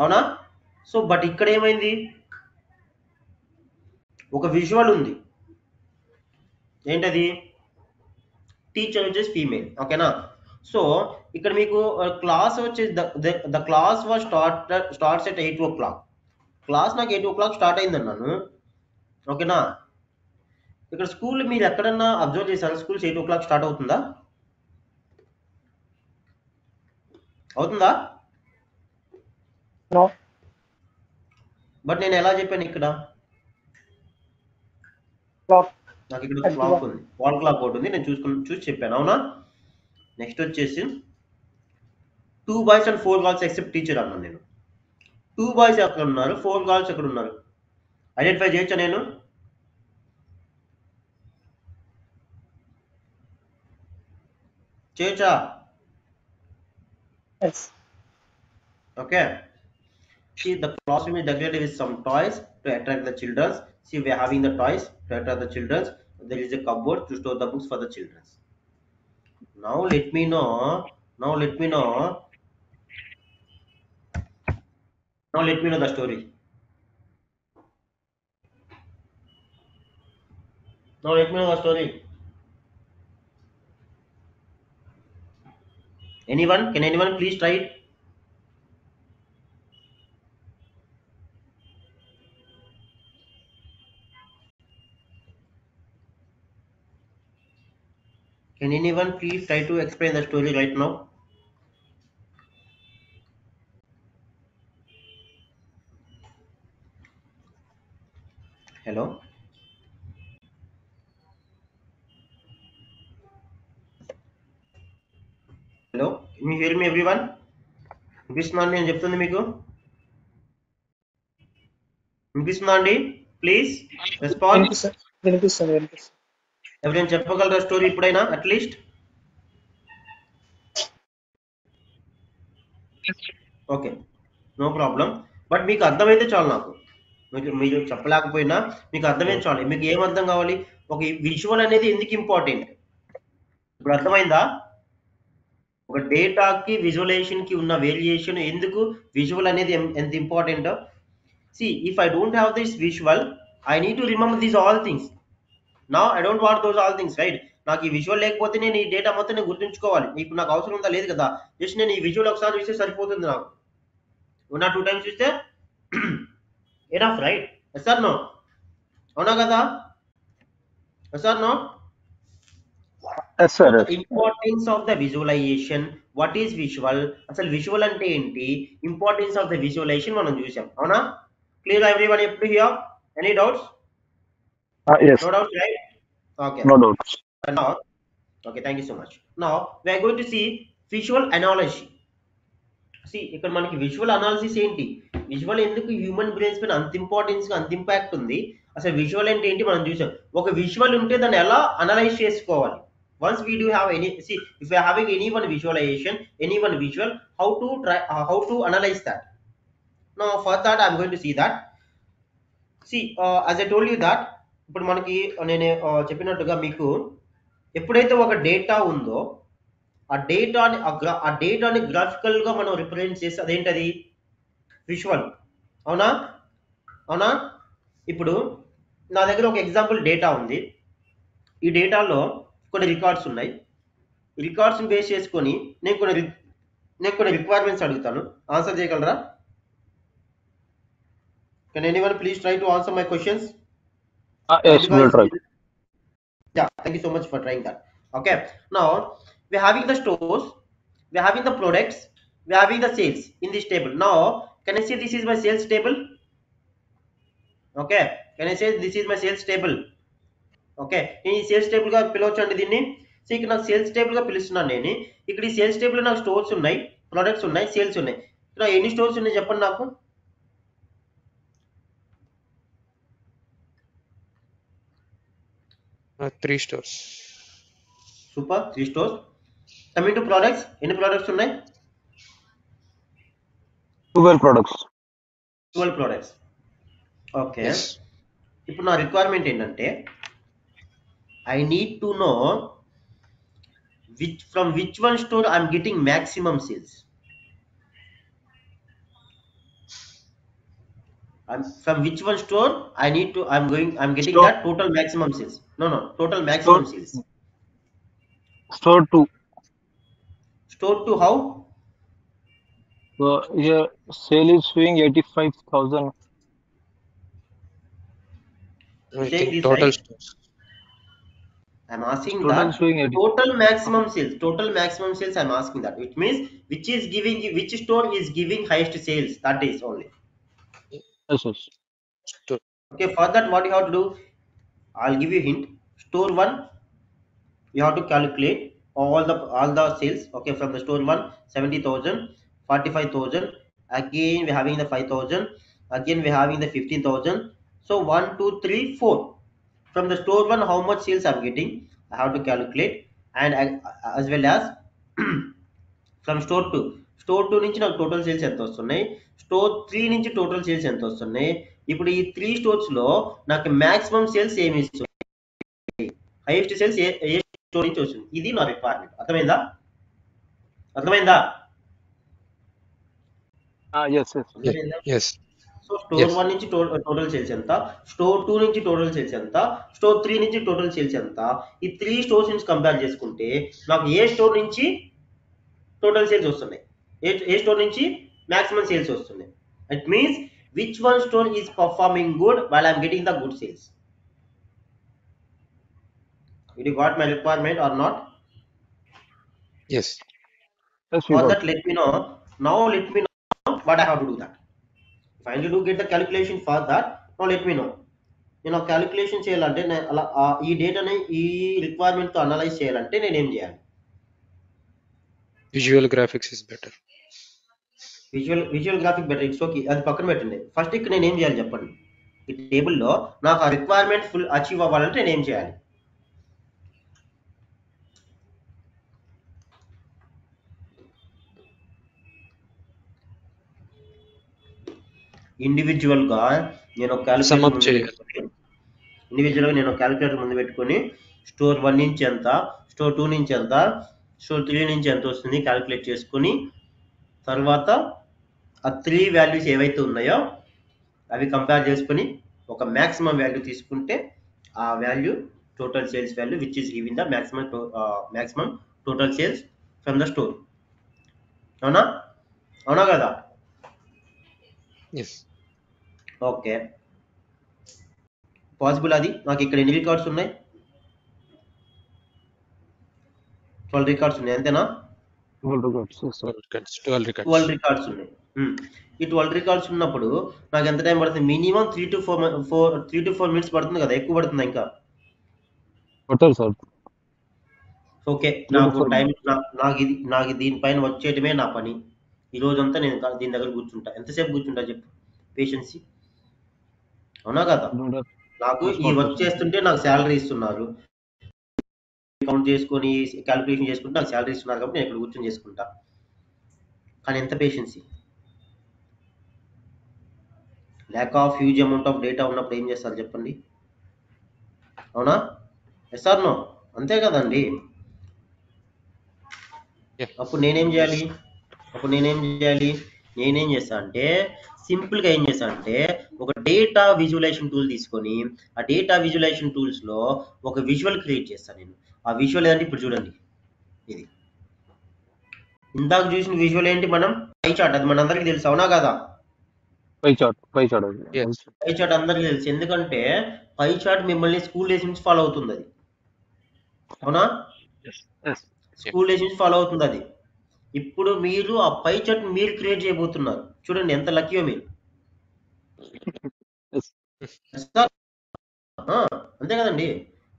అవునా? సో బట్ ఇక్కడ ఏమైంది? ఒక విజువల్ ఉంది. ఏంటది? టీచర్ వచ్చేసి ఫీమేల్. ఓకేనా? సో ఇక్కడ మీకు క్లాస్ వచ్చేసి the class was starts at 8 o'clock. Class నాకు 8 o'clock స్టార్ట్ అయింది అన్నాను. ఓకేనా? ఇక్కడ స్కూల్ మీరు ఎక్కడన్నా అబ్జర్వ్ చేశారు? స్కూల్స్ 8 o'clock స్టార్ట్ అవుతుందా? అవుతుందా? నో. బట్ నేను ఎలా చెప్పాను ఇక్కడ? క్లాక్. నాకు ఇక్కడ క్లాక్ ఉంది, వాల్ క్లాక్ ఒకటి ఉంది, నేను చూసి చెప్పాను. అవునా? నెక్స్ట్ వచ్చేసి 2 boys and 4 girls except teacher అన్నాను నేను. 2 boys ఎక్కడ ఉన్నారు, 4 girls ఎక్కడ ఉన్నారు? ఐడెంటిఫై చేయొచ్చా నేను? చేయొచ్చా? Yes. Okay. See, the classroom is decorated with some toys to attract the children. See, we are having the toys to attract the children. there is a cupboard to store the books for the children. Now let me know now let me know the story. Now let me know the story. Anyone? Can anyone please try it? Can anyone please try to explain the story right now? Hello? Hello? Can you hear me everyone? వినిపిస్తుందా అండి నేను చెప్తుంది మీకు? వినిపిస్తుందా అండి? Please response. వినిపిస్తుంది. ఎవరైనా చెప్పగలరా స్టోరీ ఇప్పుడైనా at least? Okay, no problem. But మీకు అర్థమైతే చాలు. నాకు మీరు చెప్పలేకపోయినా మీకు అర్థమైతే చాలు. మీకు ఏం అర్థం కావాలి? ఒక విజువల్ అనేది ఎందుకు ఇంపార్టెంట్ ఇప్పుడు అర్థమైందా? ఒక డేటాకి విజువలైజేషన్ కి ఉన్న వేరియేషన్ ఎందుకు విజువల్ అనేది ఎంత important. See if I don't have this visual I need to remember these all things. No I don't want those all things, right? నాకు ఈ విజువల్ లేకపోతే నేను ఈ డేటా మొత్తం నేను గుర్తుంచుకోవాలి. ఇప్పుడు నాకు అవసరం ఉందా? లేదు కదా. జస్ట్ నేను ఈ విజువల్ ఒకసారి చూస్తే సరిపోతుంది. నాకు ఉన్న 2 టైమ్స్ చూస్తే enough, right? Yes or no? అవునా కదా? Yes or no? Yes, sir. Yes. Importance of the visualization. What is visual? అసలు విజువల్ అంటే ఏంటి? ఇంపార్టెన్స్ ఆఫ్ ద విజువలైజేషన్ మనం చూసాం. అవునా? క్లియర్ ఎవ్రీవన్ ఎప్పుడు here? Any doubts? Yes. No doubts, right? Okay. No doubts. Now, okay, thank you so much. Now we are going to see visual analogy. See, ఇక్కడ మనకి visual analysis ఏంటి? Visual ఎందుకు human brains పైన అంత importance అంత impact ఉంది? అసలు visual అంటే ఏంటి మనం చూసాం. ఒక విజువల్ ఉంటే దాన్ని ఎలా అనలైజ్ చేసుకోవాలి? Once we do have any, see, if we are having any one visualization, any one visual, how to analyze that? Now for that I am going to see that. See, as I told you that, ఇప్పుడు మనకి నేను చెప్పినట్టుగా మీకు ఎప్పుడైతే ఒక data ఉందో ఆ డేటాని గ్రాఫికల్ గా మనం రిప్రజెంట్ చేస్తే అదేంటది? విజువల్. అవునా? అవునా? ఇప్పుడు నా దగ్గర ఒక ఎగ్జాంపుల్ డేటా ఉంది. ఈ డేటాలో కొన్ని రికార్డ్స్ ఉన్నాయి. రికార్డ్స్ బేస్ చేసుకొని నేను కొన్ని రిక్వైర్మెంట్స్ అడుగుతాను. ఆన్సర్ చేయగలరా? Can anyone please try to answer my questions? Yes, we'll try. Yeah, thank you so much for trying that. Okay, now we're having the stores, we're having the products, we're having the sales in this table. Now can I say this is my sales table? Okay, can I say this is my sales table? Okay, నేను ఈ sales table గా పిలవచ్చండి దీన్ని. So ఇక్కడ నాకు sales table గా పిలుస్తున్నాను నేను. ఇక్కడ ఈ సేల్స్ టేబుల్ లో నాకు స్టోర్స్ ఉన్నాయి, ప్రొడక్ట్స్ ఉన్నాయి, సేల్స్ ఉన్నాయి. ఇక్కడ ఎన్ని స్టోర్స్ ఉన్నాయి చెప్పండి నాకు? Three stores. Super, 3 stores. Coming to products, ఎన్ని ప్రొడక్ట్స్ ఉన్నాయి? 12 products. 12 ప్రొడక్ట్స్. Okay, Yes. ఇప్పుడు నా రిక్వైర్మెంట్ ఏంటంటే I need to know from which one store I'm getting maximum sales. From which one store I'm getting Store. that total maximum sales. No, total maximum sales. Store 2. Store to how? So here sale is showing 85,000. I Take think this, total right? stores. I'm asking Total that showing 80. total maximum sales I'm asking that, which means which store is giving highest sales, that is only. Yes, yes. Store. Okay, for that what you have to do, I'll give you a hint. Store 1, you have to calculate all the sales. Okay, from the store 1, 70,000, 45,000, again we're having the 5,000, again we're having the 15,000. So 1 2 3 4. From the store 1 how much sales I'm getting, I have to calculate. And as well as from store 2 నుంచి నాకు total sales ఎంత వస్తున్నాయి, store 3 నుంచి total sales ఎంత వస్తున్నాయి. ఇప్పుడు ఈ 3 stores లో నాకు మాక్సిమం సేల్స్ ఏమి ఇస్తుంది? హైయెస్ట్ సేల్స్ ఏ స్టోర్ నుంచి వస్తుంది. ఇది నా రిక్వైర్మెంట్. అర్థమైందా? అర్థమైందా? Yes, yes. అర్థమైందా? Yes. సో స్టోర్ 1 నుంచి టోటల్ సేల్స్ ఎంత, స్టోర్ 2 నుంచి టోటల్ సేల్స్ ఎంత, స్టోర్ 3 నుంచి టోటల్ సేల్స్ ఎంత, ఈ 3 స్టోర్స్ నుంచి కంపేర్ చేసుకుంటే నాకు ఏ స్టోర్ నుంచి టోటల్ సేల్స్ వస్తున్నాయి, ఏ స్టోర్ నుంచి మాక్సిమం సేల్స్ వస్తున్నాయి. It means which one store is performing good while I'm getting the good sales. Did you got my requirement or not? Yes. Yes, we For got. that, let me know. Now let me know what I have to do that. If I need to get the calculation for that, now let me know. నేను calculation చేయాలంటే అలా ఈ డేటాని ఈ రిక్వైర్మెంట్తో analyse చేయాలంటే నేను ఏం చేయాలి? Visual graphics is better. Visual graphic better. It's okay, అది పక్కన పెట్టండి. ఫస్ట్ ఇక్కడ నేను ఏం చేయాలి చెప్పండి. ఈ టేబుల్లో నాకు ఆ రిక్వైర్మెంట్ ఫుల్ అచీవ్ అవ్వాలంటే నేను ఏం చేయాలి? ఇండివిజువల్గా నేను Sum up చేయాలి. ఇండివిజువల్గా నేను క్యాలిక్యులేటర్ ముందు పెట్టుకొని స్టోర్ 1 నుంచి ఎంత, స్టోర్ 2 నుంచి ఎంత, స్టోర్ 3 నుంచి ఎంత వస్తుంది క్యాలిక్యులేట్ చేసుకొని తర్వాత ఆ 3 వాల్యూస్ ఏవైతే ఉన్నాయో అవి కంపేర్ చేసుకొని ఒక మ్యాక్సిమం వాల్యూ తీసుకుంటే ఆ value total sales value which is giving the maximum total sales from the store. అవునా? అవునా కదా? Yes. Okay, possible. అది నాకు ఇక్కడ ఎన్ని రికార్డ్స్ ఉన్నాయి? 12 రికార్డ్స్ ఉన్నాయి, అంతేనా? 12 records. Yes, sir. 12 records. 12 records ఉన్నాయి. ఈ 12 రికార్డ్స్ ఉన్నప్పుడు నాకు ఎంత టైం పడుతుంది? మినిమం 3 to 4 minutes పడుతుంది కదా, ఎక్కువ పడుతుందా ఇంకా? Total, sir. ఓకే, 3 to నాకు 4 టైం minutes. నాకు దీనిపైన వచ్చేయటమే నా పని. ఈ రోజంతా నేను దీని దగ్గర కూర్చుంటా. ఎంతసేపు కూర్చుంటా చెప్పు? పేషెన్సీ. అవునా కదా? Don't have నాకు much ఈ more వర్క్ patience. చేస్తుంటే నాకు శాలరీ ఇస్తున్నారు, కౌంట్ చేసుకొని క్యాలిక్యులేషన్ చేసుకుంటే నాకు శాలరీ ఇస్తున్నారు కాబట్టి నేను ఇక్కడ కూర్చొని చేసుకుంటా. కానీ ఎంత patience? Lack of huge amount of data ఉన్నప్పుడు ఏం చేస్తారు చెప్పండి? అవునా? Yes or no? అంతే కదండి. Yeah. అప్పుడు నేనేం చేయాలి? నేనేం చేస్తా అంటే సింపుల్గా ఏం చేస్తా అంటే ఒక డేటా విజువలైజేషన్ టూల్ తీసుకొని ఆ డేటా విజువలైజేషన్ టూల్స్లో ఒక విజువల్ క్రియేట్ చేస్తాను నేను. ఆ విజువల్ ఏంటంటే ఇప్పుడు చూడండి, ఇది ఇందాక చూసిన విజువల్ ఏంటి? మనం పై చార్ట్, అది మనందరికీ తెలుసు. అవునా కదా? Pie chart. Yes. Pie chart అందరికీ తెలుసు, ఎందుకంటే పై చార్ట్ మిమ్మల్ని స్కూల్ డేస్ నుంచి ఫాలో అవుతుంది అది. అవునా? Yes. Yes. స్కూల్ డేస్ నుంచి ఫాలో అవుతుంది అది. ఇప్పుడు మీరు ఆ పై చార్ట్ మీరు క్రియేట్ చేయబోతున్నారు. చూడండి ఎంత లక్కీయో మీరు. Yes. ఆ, అంతే కదండి.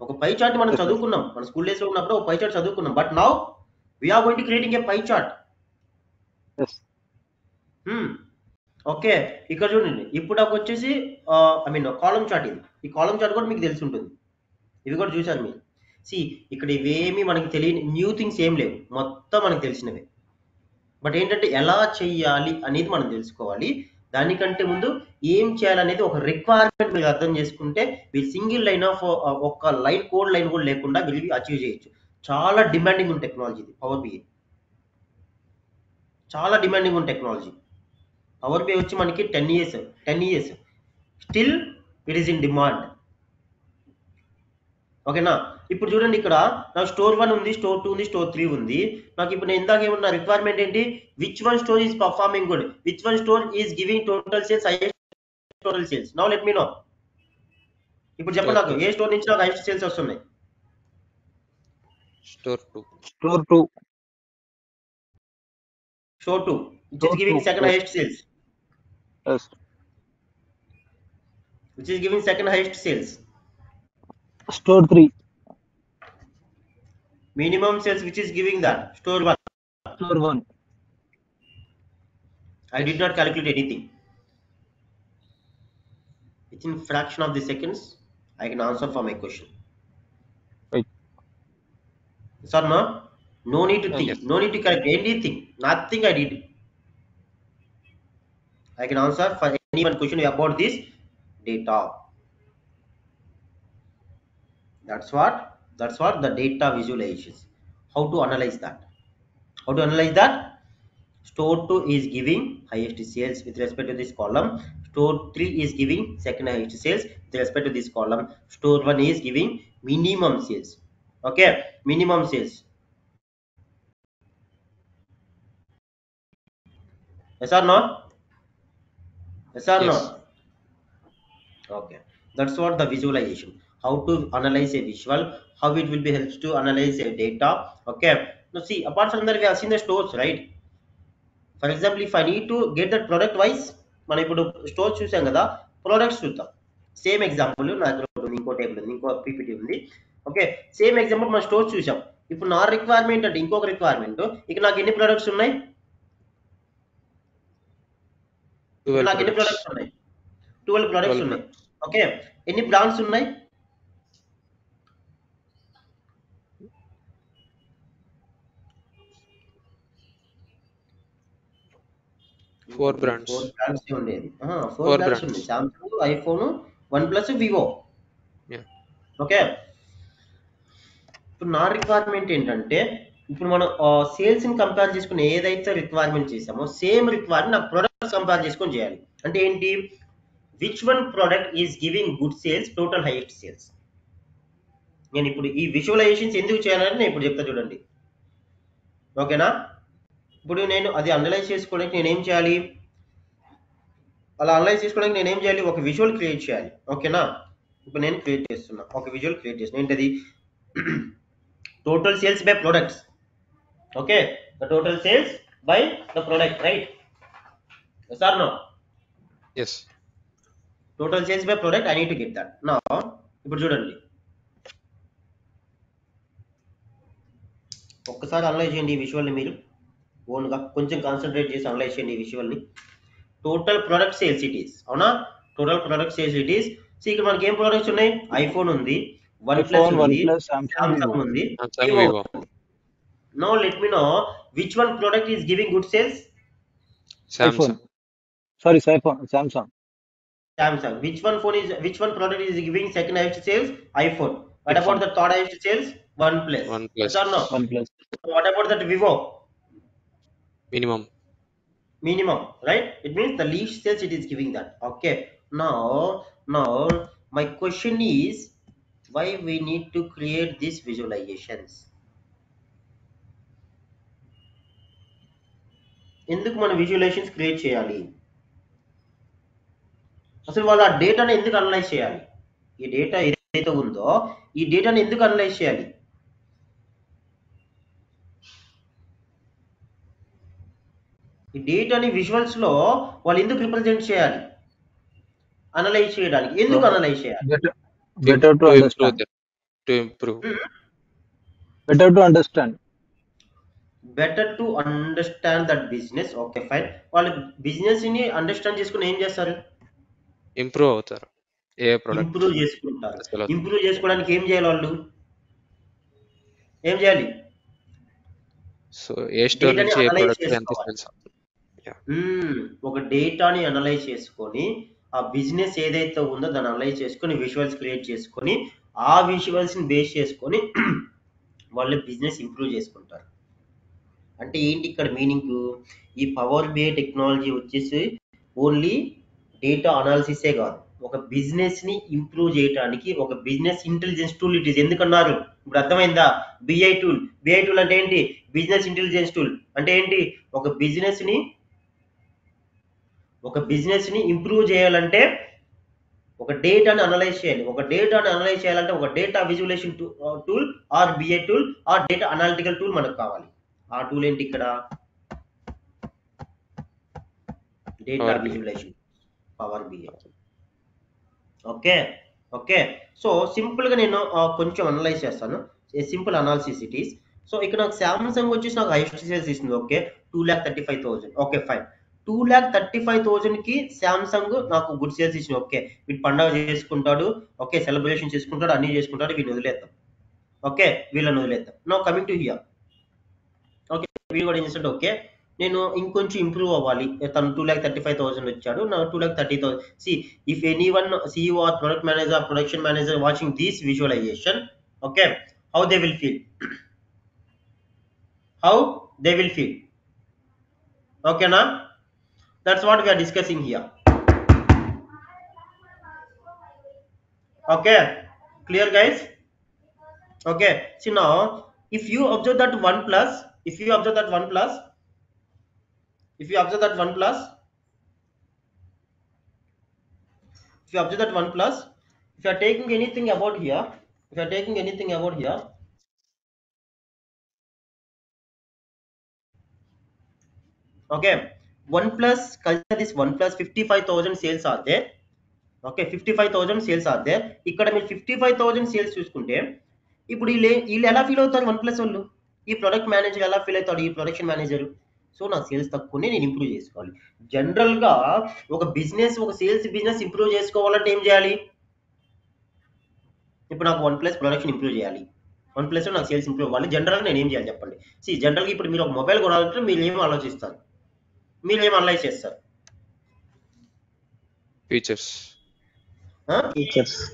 ఒక పై చార్ట్ మనం Yes, yes. చదువుకున్నాం, మన స్కూల్ డేస్ లో ఉన్నప్పుడు ఒక పై చార్ట్ చదువుకున్నాం. But now we're going to creating a pie chart. Yes. Okay, ఇక్కడ చూడండి. ఇప్పుడు నాకు వచ్చేసి కాలం చార్ట్. ఇది ఈ కాలం చార్ట్ కూడా మీకు తెలిసి ఉంటుంది, ఇవి కూడా చూశారు మీరు. ఇక్కడ ఇవేమి మనకి తెలియని న్యూ థింగ్స్ ఏం లేవు, మొత్తం మనకు తెలిసినవే. బట్ ఏంటంటే ఎలా చెయ్యాలి అనేది మనం తెలుసుకోవాలి. దానికంటే ముందు ఏం చేయాలనేది ఒక రిక్వైర్మెంట్ మీరు అర్థం చేసుకుంటే మీరు సింగిల్ లైన్ ఆఫ్ ఒక లైన్ కోడ్ లైన్ కూడా లేకుండా మీరు అచీవ్ చేయొచ్చు. చాలా డిమాండింగ్ ఉన్న టెక్నాలజీ ఇది పవర్ బిఐ. చాలా డిమాండింగ్ ఉన్న టెక్నాలజీ. పవర్ బిఐ వచ్చి మనకి 10 years still it is in demand. ఓకేనా? ఇప్పుడు చూడండి, ఇక్కడ నాకు స్టోర్ 1 ఉంది, స్టోర్ 2 ఉంది, స్టోర్ 3 ఉంది. నాకు ఇప్పుడు నేను ఇందాక ఏమన్నా రిక్వైర్మెంట్ ఏంటి? Which one store is performing good, which one store is giving total sales, highest total sales. Now let me know. ఇప్పుడు చెప్పండి నాకు, ఏ స్టోర్ నుంచి నాకు హైయెస్ట్ సేల్స్ వస్తున్నాయి? Store 2. Store 2. Store 2 which is giving second highest sales. Yes. Which is giving second highest sales. Store 3. Minimum sales which is giving that? Store 1. Store 1. I did not calculate anything. Within fraction of the seconds I can answer for my question. Right. Yes or no? No need to think. Yes. No need to calculate anything. Nothing I did. I can answer for any one question about this data. That's what That's what the data visualizations. How to analyze that? How to analyze that? Store 2 is giving highest sales with respect to this column. Store 3 is giving second highest sales with respect to this column. Store 1 is giving minimum sales. Okay, minimum sales. Yes or not? Yes or Yes. not? Okay, that's what the visualization. How to analyze a visual, how it will be helps to analyze a data. Okay, now see, apart from that we have seen the stores, right? For example, if I need to get that product wise, మనం ఇప్పుడు store చూసాం కదా, products చూద్దాం. Same example నా దగ్గర ఒకటి ఉంది, ఇంకో టేబుల్ ఉంది, ఇంకో పీపీటీ ఉంది. ఓకే, సేమ్ ఎగ్జాంపుల్ మనం స్టోర్ చూసాం. ఇప్పుడు నా రిక్వైర్మెంట్ అంటే ఇంకొక రిక్వైర్మెంట్, ఇక నాకు ఎన్ని ప్రొడక్ట్స్ ఉన్నాయి? 12 నాకు ఎన్ని products. ప్రొడక్ట్స్ ఉన్నాయి? 12 ప్రొడక్ట్స్ 12 ఉన్నాయి. ఓకే, ఎన్ని బ్రాండ్స్ ఉన్నాయి? 4 brands. 4 బ్రాండ్స్ ఉండేది. 4 4 బ్రాండ్స్ brands. ఉన్నాయి. Samsung, iPhone, one plus, Vivo. Yeah. Okay, ఇప్పుడు నా రిక్వైర్మెంట్ ఏంటంటే, ఇప్పుడు మనం సేల్స్ ని కంపేర్ చేసుకుని ఏదైతే రిక్వైర్మెంట్ చేసామో సేమ్ రిక్వైర్మెంట్ నాకు ప్రొడక్ట్స్ కంపేర్ చేసుకొని చేయాలి. అంటే ఏంటి, which one product is giving good sales, total highest sales. నేను ఇప్పుడు ఈ విజువలైజేషన్స్ ఎందుకు చేయాలని నేను ఇప్పుడు చెప్తా చూడండి. ఓకేనా, ఇప్పుడు నేను అది అనలైజ్ చేసుకోవడానికి నేనేం చేయాలి, అలా అనలైజ్ చేసుకోవడానికి నేనేం చేయాలి, ఒక విజువల్ క్రియేట్ చేయాలి. ఓకేనా, ఇప్పుడు నేను క్రియేట్ చేస్తున్నా, ఒక విజువల్ క్రియేట్ చేస్తున్నా. ఏంటది, total sales by products. Okay, the total sales by the product, right? Yes or no? Yes. Total sales by product, I need to get that. Now ఇప్పుడు చూడండి, ఒక్కసారి అనలైజ్ చేయండి ఈ విజువల్ని. మీరు ఓన్గా కొంచెం కాన్సన్ట్రేట్ చేసి అనలైజ్ చేయండి ఈ విజువల్ని. Total product sales it is, అవునా? Total product sales it is. So ఇక్కడ మనకి ఏం ప్రొడక్ట్స్ ఉన్నాయి? ఐఫోన్ ఉంది, వన్ ప్లస్ iPhone, ఉంది, OnePlus, Samsung, సామ్సంగ్ Vivo. ఉంది, Samsung, Vivo. Vivo. Now let me know which one product is giving good sales. iPhone. Samsung. Sorry, Samsung. Samsung. Which one product is giving second highest sales? iPhone. What about iPhone. the third highest sales? OnePlus. OnePlus. Yes or no? OnePlus. What about that Vivo? Minimum. Minimum, right? It means the least sales it is giving that. Okay. Now my question is, why we need to create these visualizations? ఎందుకు మన visualisations create చేయాలి? అసలు వాళ్ళు ఆ డేటాని ఎందుకు analyse చేయాలి? ఈ డేటా ఏదైతే ఉందో ఈ డేటాని ఎందుకు అనలైజ్ చేయాలి? ఈ డేటాని విజువల్స్ లో వాళ్ళు ఎందుకు రిప్రజెంట్ చేయాలి? అనలైజ్ చేయడానికి. ఎందుకు అనలైజ్ చేయాలి? Better to understand. To improve. Better to understand. Better to understand that business. Okay fine. వాళ్ళు బిజినెస్ ని అండర్స్టాండ్ చేసుకుని ఏం చేస్తారు? ఇంప్రూవ్ అవుతారు. ఏ ప్రొడక్ట్ ఇంప్రూవ్ చేసుకుంటారు. అసలు ఇంప్రూవ్ చేసుకోవడానికి ఏం చేయాలి వాళ్ళు? ఏం చేయాలి? సో ఏ స్టోర్ డేటాని నుంచి ఏ అనలైజ్ ప్రొడక్ట్ ఎంత చేసుకోవాలి. సేల్స్ అవుతుంది. ఒక డేటాని అనలైజ్ చేసుకొని ఆ బిజినెస్ ఏదైతే ఉందో దాన్ని అనలైజ్ చేసుకొని విజువల్స్ క్రియేట్ చేసుకొని ఆ విజువల్స్ ని బేస్ చేసుకొని వాళ్ళు బిజినెస్ ఇంప్రూవ్ చేసుకుంటారు. అంటే ఏంటి ఇక్కడ మీనింగ్? ఈ పవర్ బిఐ టెక్నాలజీ వచ్చేసి ఓన్లీ డేటా అనాలిసిసే కాదు, ఒక బిజినెస్ ని ఇంప్రూవ్ చేయడానికి ఒక business intelligence tool it is. ఎందుకన్నారు ఇప్పుడు అర్థమైందా? BI tool. బిఐ టూల్ అంటే ఏంటి? Business intelligence tool. అంటే ఏంటి? ఒక బిజినెస్ ని ఇంప్రూవ్ చేయాలంటే ఒక డేటాని అనలైజ్ చేయాలి. ఒక డేటాని అనలైజ్ చేయాలంటే ఒక data visualization tool or BI tool or data analytical tool మనకు కావాలి. ఆ టూల్ ఏంటి ఇక్కడ? Data Power BI. Visualization, power BI. Okay okay. So simple గా నేను కొంచెం అనలైజ్ చేస్తాను. Simple analysis it is. So ఇక్కడ నాకు సామ్సంగ్ వచ్చేసి నాకు హైయెస్ట్ సేల్స్ ఇస్తుంది. ఓకే, 2,35,000. Okay fine. 2,35,000 కి సామ్సంగ్ నాకు గుడ్ సేల్స్ ఇచ్చింది. ఓకే, వీడు పండగ చేసుకుంటాడు, ఓకే సెలబ్రేషన్ చేసుకుంటాడు, అన్ని చేసుకుంటాడు, వీడిని వదిలేద్దాం. ఓకే, వీళ్ళని వదిలేద్దాం. Now coming to hear. Okay, వీడు కూడా ఏం చేస్తాడు? ఓకే, నేను ఇంకొంచెం ఇంప్రూవ్ అవ్వాలి. తను 2,35,000 వచ్చాడు, నా 2,30,000. See if any one CEO or product manager, production manager watching this visualization, okay, how they will feel. How they will feel. Okay, na? That's what we are discussing here. Okay, clear, guys? Okay, see now, if you observe that 1 plus, if you observe that 1 plus, if you observe that 1 plus, if you observe that 1 plus, if you are taking anything about here, if you are taking anything about here, okay, 1 plus, consider this 1 plus 55,000 sales are there. Okay 55,000 sales are there. ఇక్కడ మీరు 55,000 sales చూసుకుంటే ఇప్పుడు వీళ్ళు ఎలా feel అవుతారు 1 plus వాళ్ళు? ఈ product manager ఎలా ఫీల్ అవుతాడు? ఈ ప్రొడక్షన్ మేనేజర్, సో నా సేల్స్ తక్కువనే నేను ఇంప్రూవ్ చేసుకోవాలి. జనరల్గా ఒక బిజినెస్, ఒక సేల్స్ బిజినెస్ ఇంప్రూవ్ చేసుకోవాలంటే ఏం చేయాలి? ఇప్పుడు నాకు 1 ప్లస్ ప్రొడక్షన్ ఇంప్రూవ్ చేయాలి, 1 ప్లస్ నాకు సేల్స్ ఇంప్రూవ్ అవ్వాలి. జనరల్గా నేను ఏం చేయాలి చెప్పండి? జనరల్గా ఇప్పుడు మీరు ఒక మొబైల్ కొనాలంటే మీరు ఏం ఆలోచిస్తారు? మీరు ఏం అనలైజ్ చేస్తారు? Features,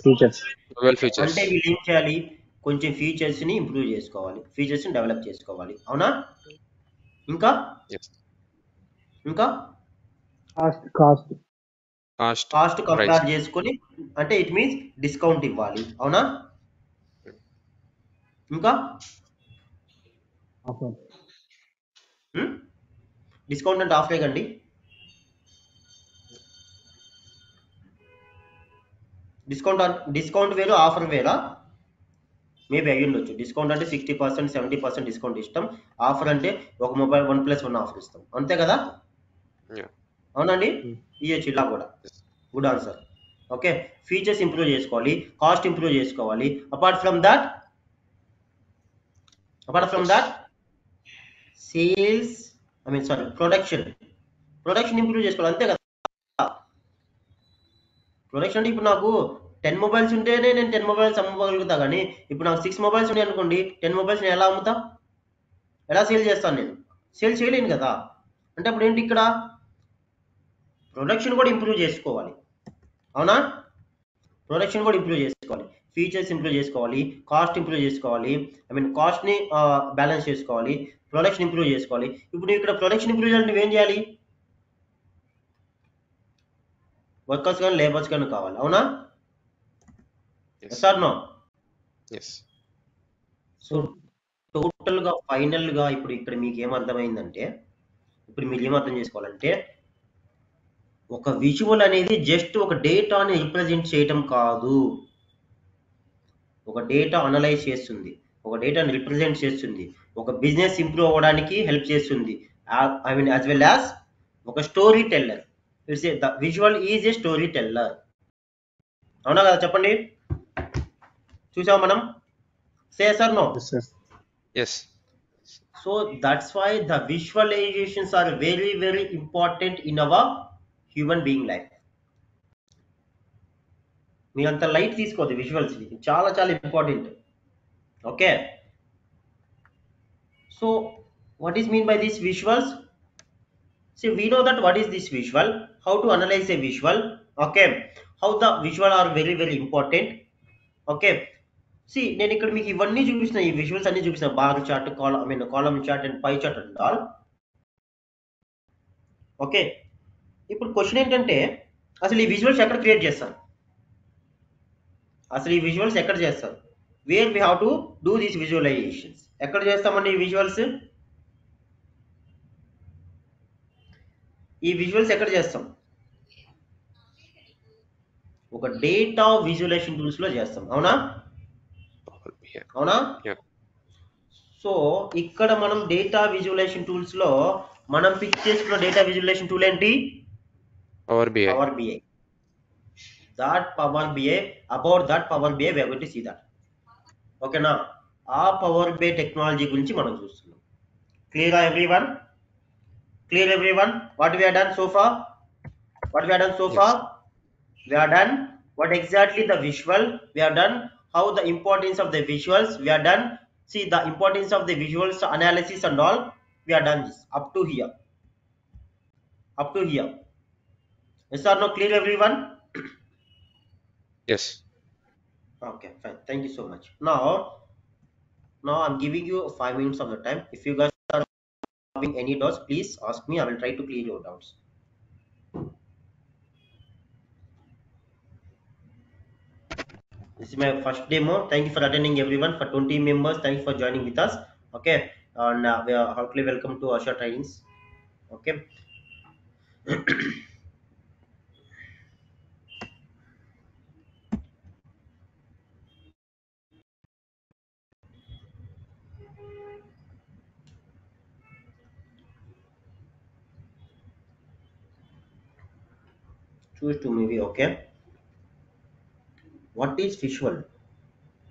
features mobile features. అంటే వీళ్ళు ఏం చేయాలి? కొంచెం ఫీచర్స్ ని ఇంప్రూవ్ చేసుకోవాలి, ఫీచర్స్ ని డెవలప్ చేసుకోవాలి, అవునా? ఇంకా ఇంకా కాస్ట్ కాస్ట్ కంపేర్ చేసుకొని, అంటే ఇట్ మీన్స్ డిస్కౌంట్ ఇవ్వాలి, అవునా? ఇంకా డిస్కౌంట్ అంటే ఆఫర్ కండి. డిస్కౌంట్ వేరు, ఆఫర్ వేరా? మేబీ అయ్యి ఉండొచ్చు. డిస్కౌంట్ అంటే 60%, 70% డిస్కౌంట్ ఇస్తాం. ఆఫర్ అంటే ఒక మొబైల్ 1 ప్లస్ 1 ఆఫర్ ఇస్తాం, అంతే కదా? అవునండి, ఇయ్యచ్చు ఇలా కూడా. Good answer. Okay, features improve చేసుకోవాలి, కాస్ట్ ఇంప్రూవ్ చేసుకోవాలి. Apart from that sales, production improve చేసుకోవాలి, అంతే కదా? ప్రొడక్షన్ అంటే ఇప్పుడు నాకు 10 మొబైల్స్ ఉంటేనే నేను 10 మొబైల్స్ అమ్మగలుగుతా, కానీ ఇప్పుడు నాకు 6 మొబైల్స్ ఉన్నాయి అనుకోండి, 10 మొబైల్స్ నేను ఎలా అమ్ముతా? ఎలా సేల్ చేస్తాను? నేను సేల్ చేయలేను కదా. అంటే అప్పుడు ఏంటి, ఇక్కడ ప్రొడక్షన్ కూడా ఇంప్రూవ్ చేసుకోవాలి, అవునా? ప్రొడక్షన్ కూడా ఇంప్రూవ్ చేసుకోవాలి, ఫీచర్స్ ఇంప్రూవ్ చేసుకోవాలి, కాస్ట్ ఇంప్రూవ్ చేసుకోవాలి, కాస్ట్ని బ్యాలెన్స్ చేసుకోవాలి, ప్రొడక్షన్ ఇంప్రూవ్ చేసుకోవాలి. ఇప్పుడు ఇక్కడ ప్రొడక్షన్ ఇంప్రూవ్ చేయాలంటే నువ్వేం చేయాలి? వర్కర్స్ కానీ లేబర్స్ కానీ కావాలి, అవునా? Sir no. సో టోటల్గా ఫైనల్గా ఇప్పుడు ఇక్కడ మీకు ఏమర్థమైందంటే, ఇప్పుడు మీరు ఏమర్థం చేసుకోవాలంటే, ఒక విజువల్ అనేది జస్ట్ ఒక డేటాని రిప్రజెంట్ చేయటం కాదు, ఒక డేటా అనలైజ్ చేస్తుంది, ఒక డేటాని రిప్రజెంట్ చేస్తుంది, ఒక బిజినెస్ ఇంప్రూవ్ అవ్వడానికి హెల్ప్ చేస్తుంది. యాజ్ వెల్ యాజ్ ఒక story teller. It's the visual is a story teller, అవునా కదా? చెప్పండి, చూసాం మనం? Say sir no. Yes. So that's why the visualizations are very, very important in our human being life. మీరంత light తీసుకోవద్దు visuals, చాలా చాలా important. Okay, so what is mean by these visuals? See, we know that what is this visual, how to analyze a visual, okay, how the visual are very, very important. Okay, see, నేను ఇక్కడ మీకు ఇవన్నీ చూపిస్తున్నా, ఈ visuals అన్ని చూపిస్తున్నా, bar chart, column chart and pie chart and all. Okay, ఇప్పుడు question ఏంటంటే, అసలు ఈ విజువల్స్ ఎక్కడ క్రియేట్ చేస్తారు? Where we have to do these visualizations. ఎక్కడ చేస్తామండి ఈ విజువల్స్? ఎక్కడ చేస్తాం? ఒక డేటా విజువలైజేషన్ టూల్స్ లో చేస్తాం, అవునా? సో ఇక్కడ మనం డేటా విజువలైజేషన్ టూల్స్ లో మనం పిక్ చేసుకున్న డేటా విజువలైజేషన్ టూల్ ఏంటి? Power BI. About that Power BI we are going to see that. ఓకేనా? ఆ పవర్ బిఐ టెక్నాలజీ గురించి మనం చూస్తున్నాం. Clear everyone? What we have done so far? We have done what exactly the visual, we have done how the importance of the visuals, we have done, see, the importance of the visuals analysis and all, we have done this up to here. Yes or no? Clear everyone? Yes. Okay, fine, thank you so much. Now Now I'm giving you 5 minutes of the time. If you guys are having any doubts, please ask me. I will try to clear your doubts. This is my first demo. Thank you for attending, everyone. For 20 members, thank you for joining with us. Okay, and we are heartily welcome to Asha Trainings. Okay. Choose to movie. Okay. What is visual?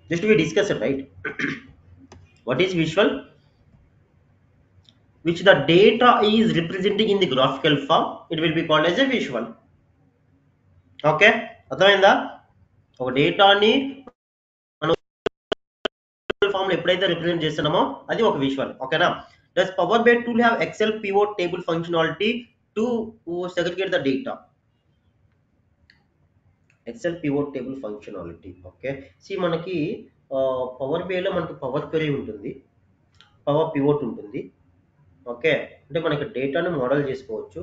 Just we discuss it, right? What is visual? Which the data is representing in the graphical form, it will be called as a visual. Okay, అర్థమైందా? ఒక డేటాని మనం form లో ఎప్పుడైతే represent చేస్తున్నామో అది ఒక visual. ఓకేనా? Does power BI tool have excel pivot table functionality to segregate the data? excel pivot table functionality. Okay, see మనకి పవర్ BI లో మనకి పవర్ క్వెరీ ఉంటుంది, పవర్ పివోట్ ఉంటుంది. ఓకే, అంటే మనకి డేటాను మోడల్ చేసుకోవచ్చు.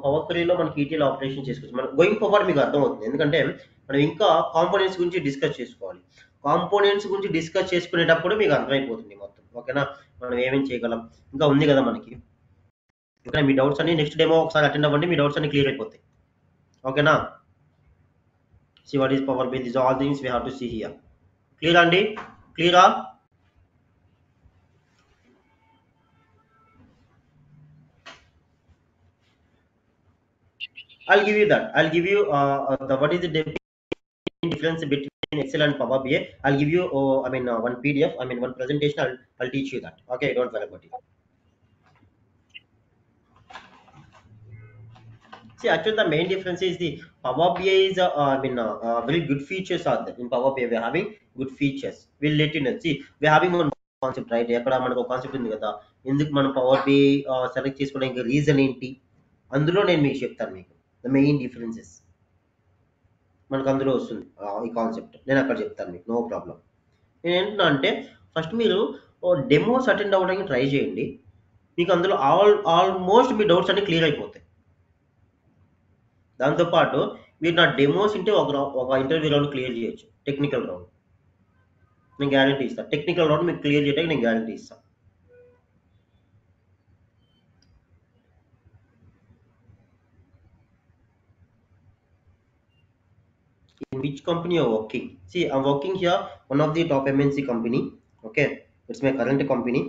పవర్ క్వెరీలో మనకి ఈటీఎల్ ఆపరేషన్ చేసుకోవచ్చు. మనం గోయింగ్ ఫార్వర్డ్ మీకు అర్థమవుతుంది, ఎందుకంటే మనం ఇంకా కాంపోనెంట్స్ గురించి డిస్కస్ చేసుకోవాలి. కాంపోనెంట్స్ గురించి డిస్కస్ చేసుకునేటప్పుడు మీకు అర్థమైపోతుంది మొత్తం. ఓకేనా? మనం ఏమేమి చేయగలం, ఇంకా ఉంది కదా మనకి. ఓకే, మీ డౌట్స్ అన్ని నెక్స్ట్ డేమో ఒకసారి అటెండ్ అవ్వండి, మీ డౌట్స్ అన్ని క్లియర్ అయిపోతాయి. ఓకేనా? See what is power BI, this all things we have to see here. Clear అండి? క్లియరా? I'll give you that. I'll give you the what is the difference between Excel and Power BI. I'll give you one PDF, one presentation. I'll teach you that. Okay, don't worry about it. See, actually the main difference is the Power BI is very good features are there. In Power BI we're having good features. We'll let you know. See, we're having one concept, right? ఎక్కడ మనకు ఒక concept ఉంది కదా, ఎందుకు మనం power BI select చేసుకోవడానికి reason ఏంటి, అందులో నేను మీకు చెప్తాను. మీకు ద మెయిన్ డిఫరెన్సెస్ మనకు అందులో వస్తుంది ఈ కాన్సెప్ట్, నేను అక్కడ చెప్తాను మీకు, నో ప్రాబ్లం. నేను ఏంటన్నా అంటే ఫస్ట్ మీరు డెమోస్ అటెండ్ అవ్వడానికి ట్రై చేయండి, మీకు అందులో ఆల్మోస్ట్ మీ డౌట్స్ అన్ని క్లియర్ అయిపోతాయి. దాంతోపాటు మీరు నా డెమోస్ ఉంటే ఒక ఇంటర్వ్యూ రౌండ్ క్లియర్ చేయొచ్చు, టెక్నికల్ రౌండ్. నేను గ్యారంటీ ఇస్తాను, టెక్నికల్ రౌండ్ మీకు క్లియర్ చేయడానికి నేను గ్యారంటీ ఇస్తాను. In which company you're working? See, I'm working here, one of the top MNC company. Okay, it's my current company.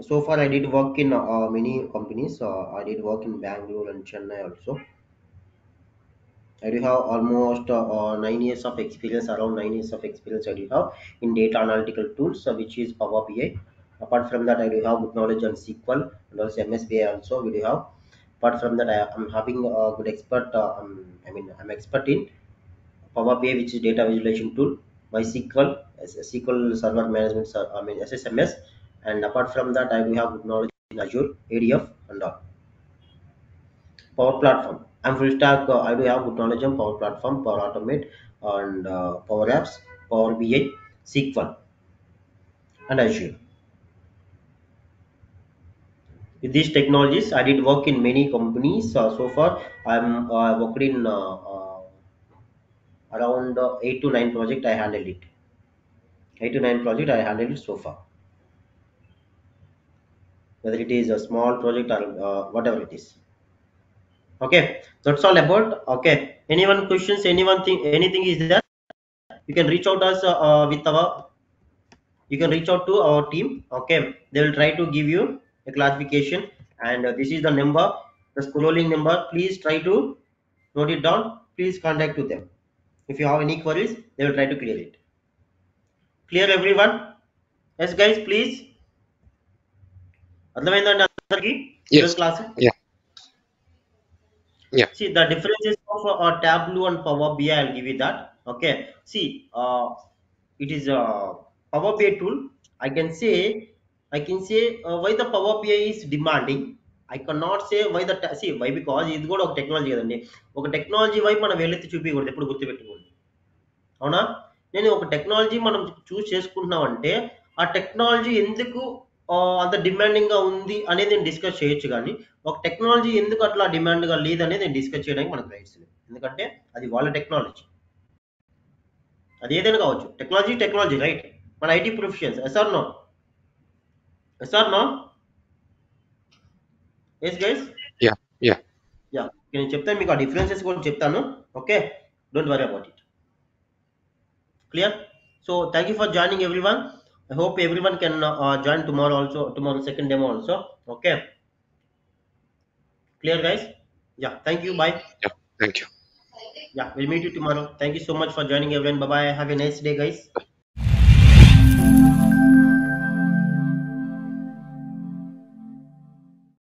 So far I did work in many companies. I did work in Bangalore and Chennai also. I do have almost 9 years of experience, around 9 years of experience I do have in data analytical tools, which is Power BI. Apart from that, I do have good knowledge on SQL and also MSBI also we do have. Apart from that, I'm having a good expert. I'm expert in Power BI, which is data visualization tool, MySQL, SQL Server Management, SSMS. And apart from that, I do have good knowledge in Azure, ADF, and all. Power Platform. I'm full stack. I do have good knowledge on Power Platform, Power Automate, and Power Apps, Power BI, SQL, and Azure. With these technologies, I did work in many companies. So far, I'm worked in around 8 to 9 projects. I handled it. 8 to 9 projects I handled it so far. Whether it is a small project or whatever it is. Okay, that's all about. Okay, anyone questions? Anything is there? You can reach out us with our. You can reach out to our team. Okay, they will try to give you a clarification. And this is the number, the scrolling number. Please try to note it down. Please contact to them. If you have any queries, they will try to clear it. Clear everyone? Yes, guys, please. అర్థమైందండి అందరికి Yes. ఈరోజు class? Yeah. Yeah. See the differences of Tableau and Power BI. I'll give you that. Okay. See, it is a Power BI tool. I can say why the Power BI is demanding. I cannot say why see why, because ఇది కూడా ఒక technology కదండి. ఒక technology వైపు మనం వెళ్ళెత్తి చూపించకూడదు, ఎప్పుడు గుర్తుపెట్టుకోండి. అవునా? నేను ఒక టెక్నాలజీ మనం చూస్ చేసుకుంటున్నామంటే ఆ టెక్నాలజీ ఎందుకు అంత డిమాండింగ్ గా ఉంది అనేది నేను డిస్కస్ చేయొచ్చు, కానీ ఒక టెక్నాలజీ ఎందుకు అట్లా డిమాండ్ గా లేదనేది నేను డిస్కస్ చేయడానికి మనకు రైట్స్ లేదు. ఎందుకంటే అది వాళ్ళ టెక్నాలజీ, అది ఏదైనా కావచ్చు. Technology right. మన IT professions yes or no, yes or no, yes guys. Yeah, yeah. Yeah, నేను చెప్తాను మీకు ఆ డిఫరెన్సెస్ కూడా చెప్తాను. Okay, don't worry about it. Clear? So thank you for joining everyone. I hope everyone can join tomorrow also, tomorrow second demo also. Okay, clear guys? Yeah, thank you, bye. Yeah. Thank you. Yeah, we'll meet you tomorrow. Thank you so much for joining everyone. Bye bye, have a nice day guys.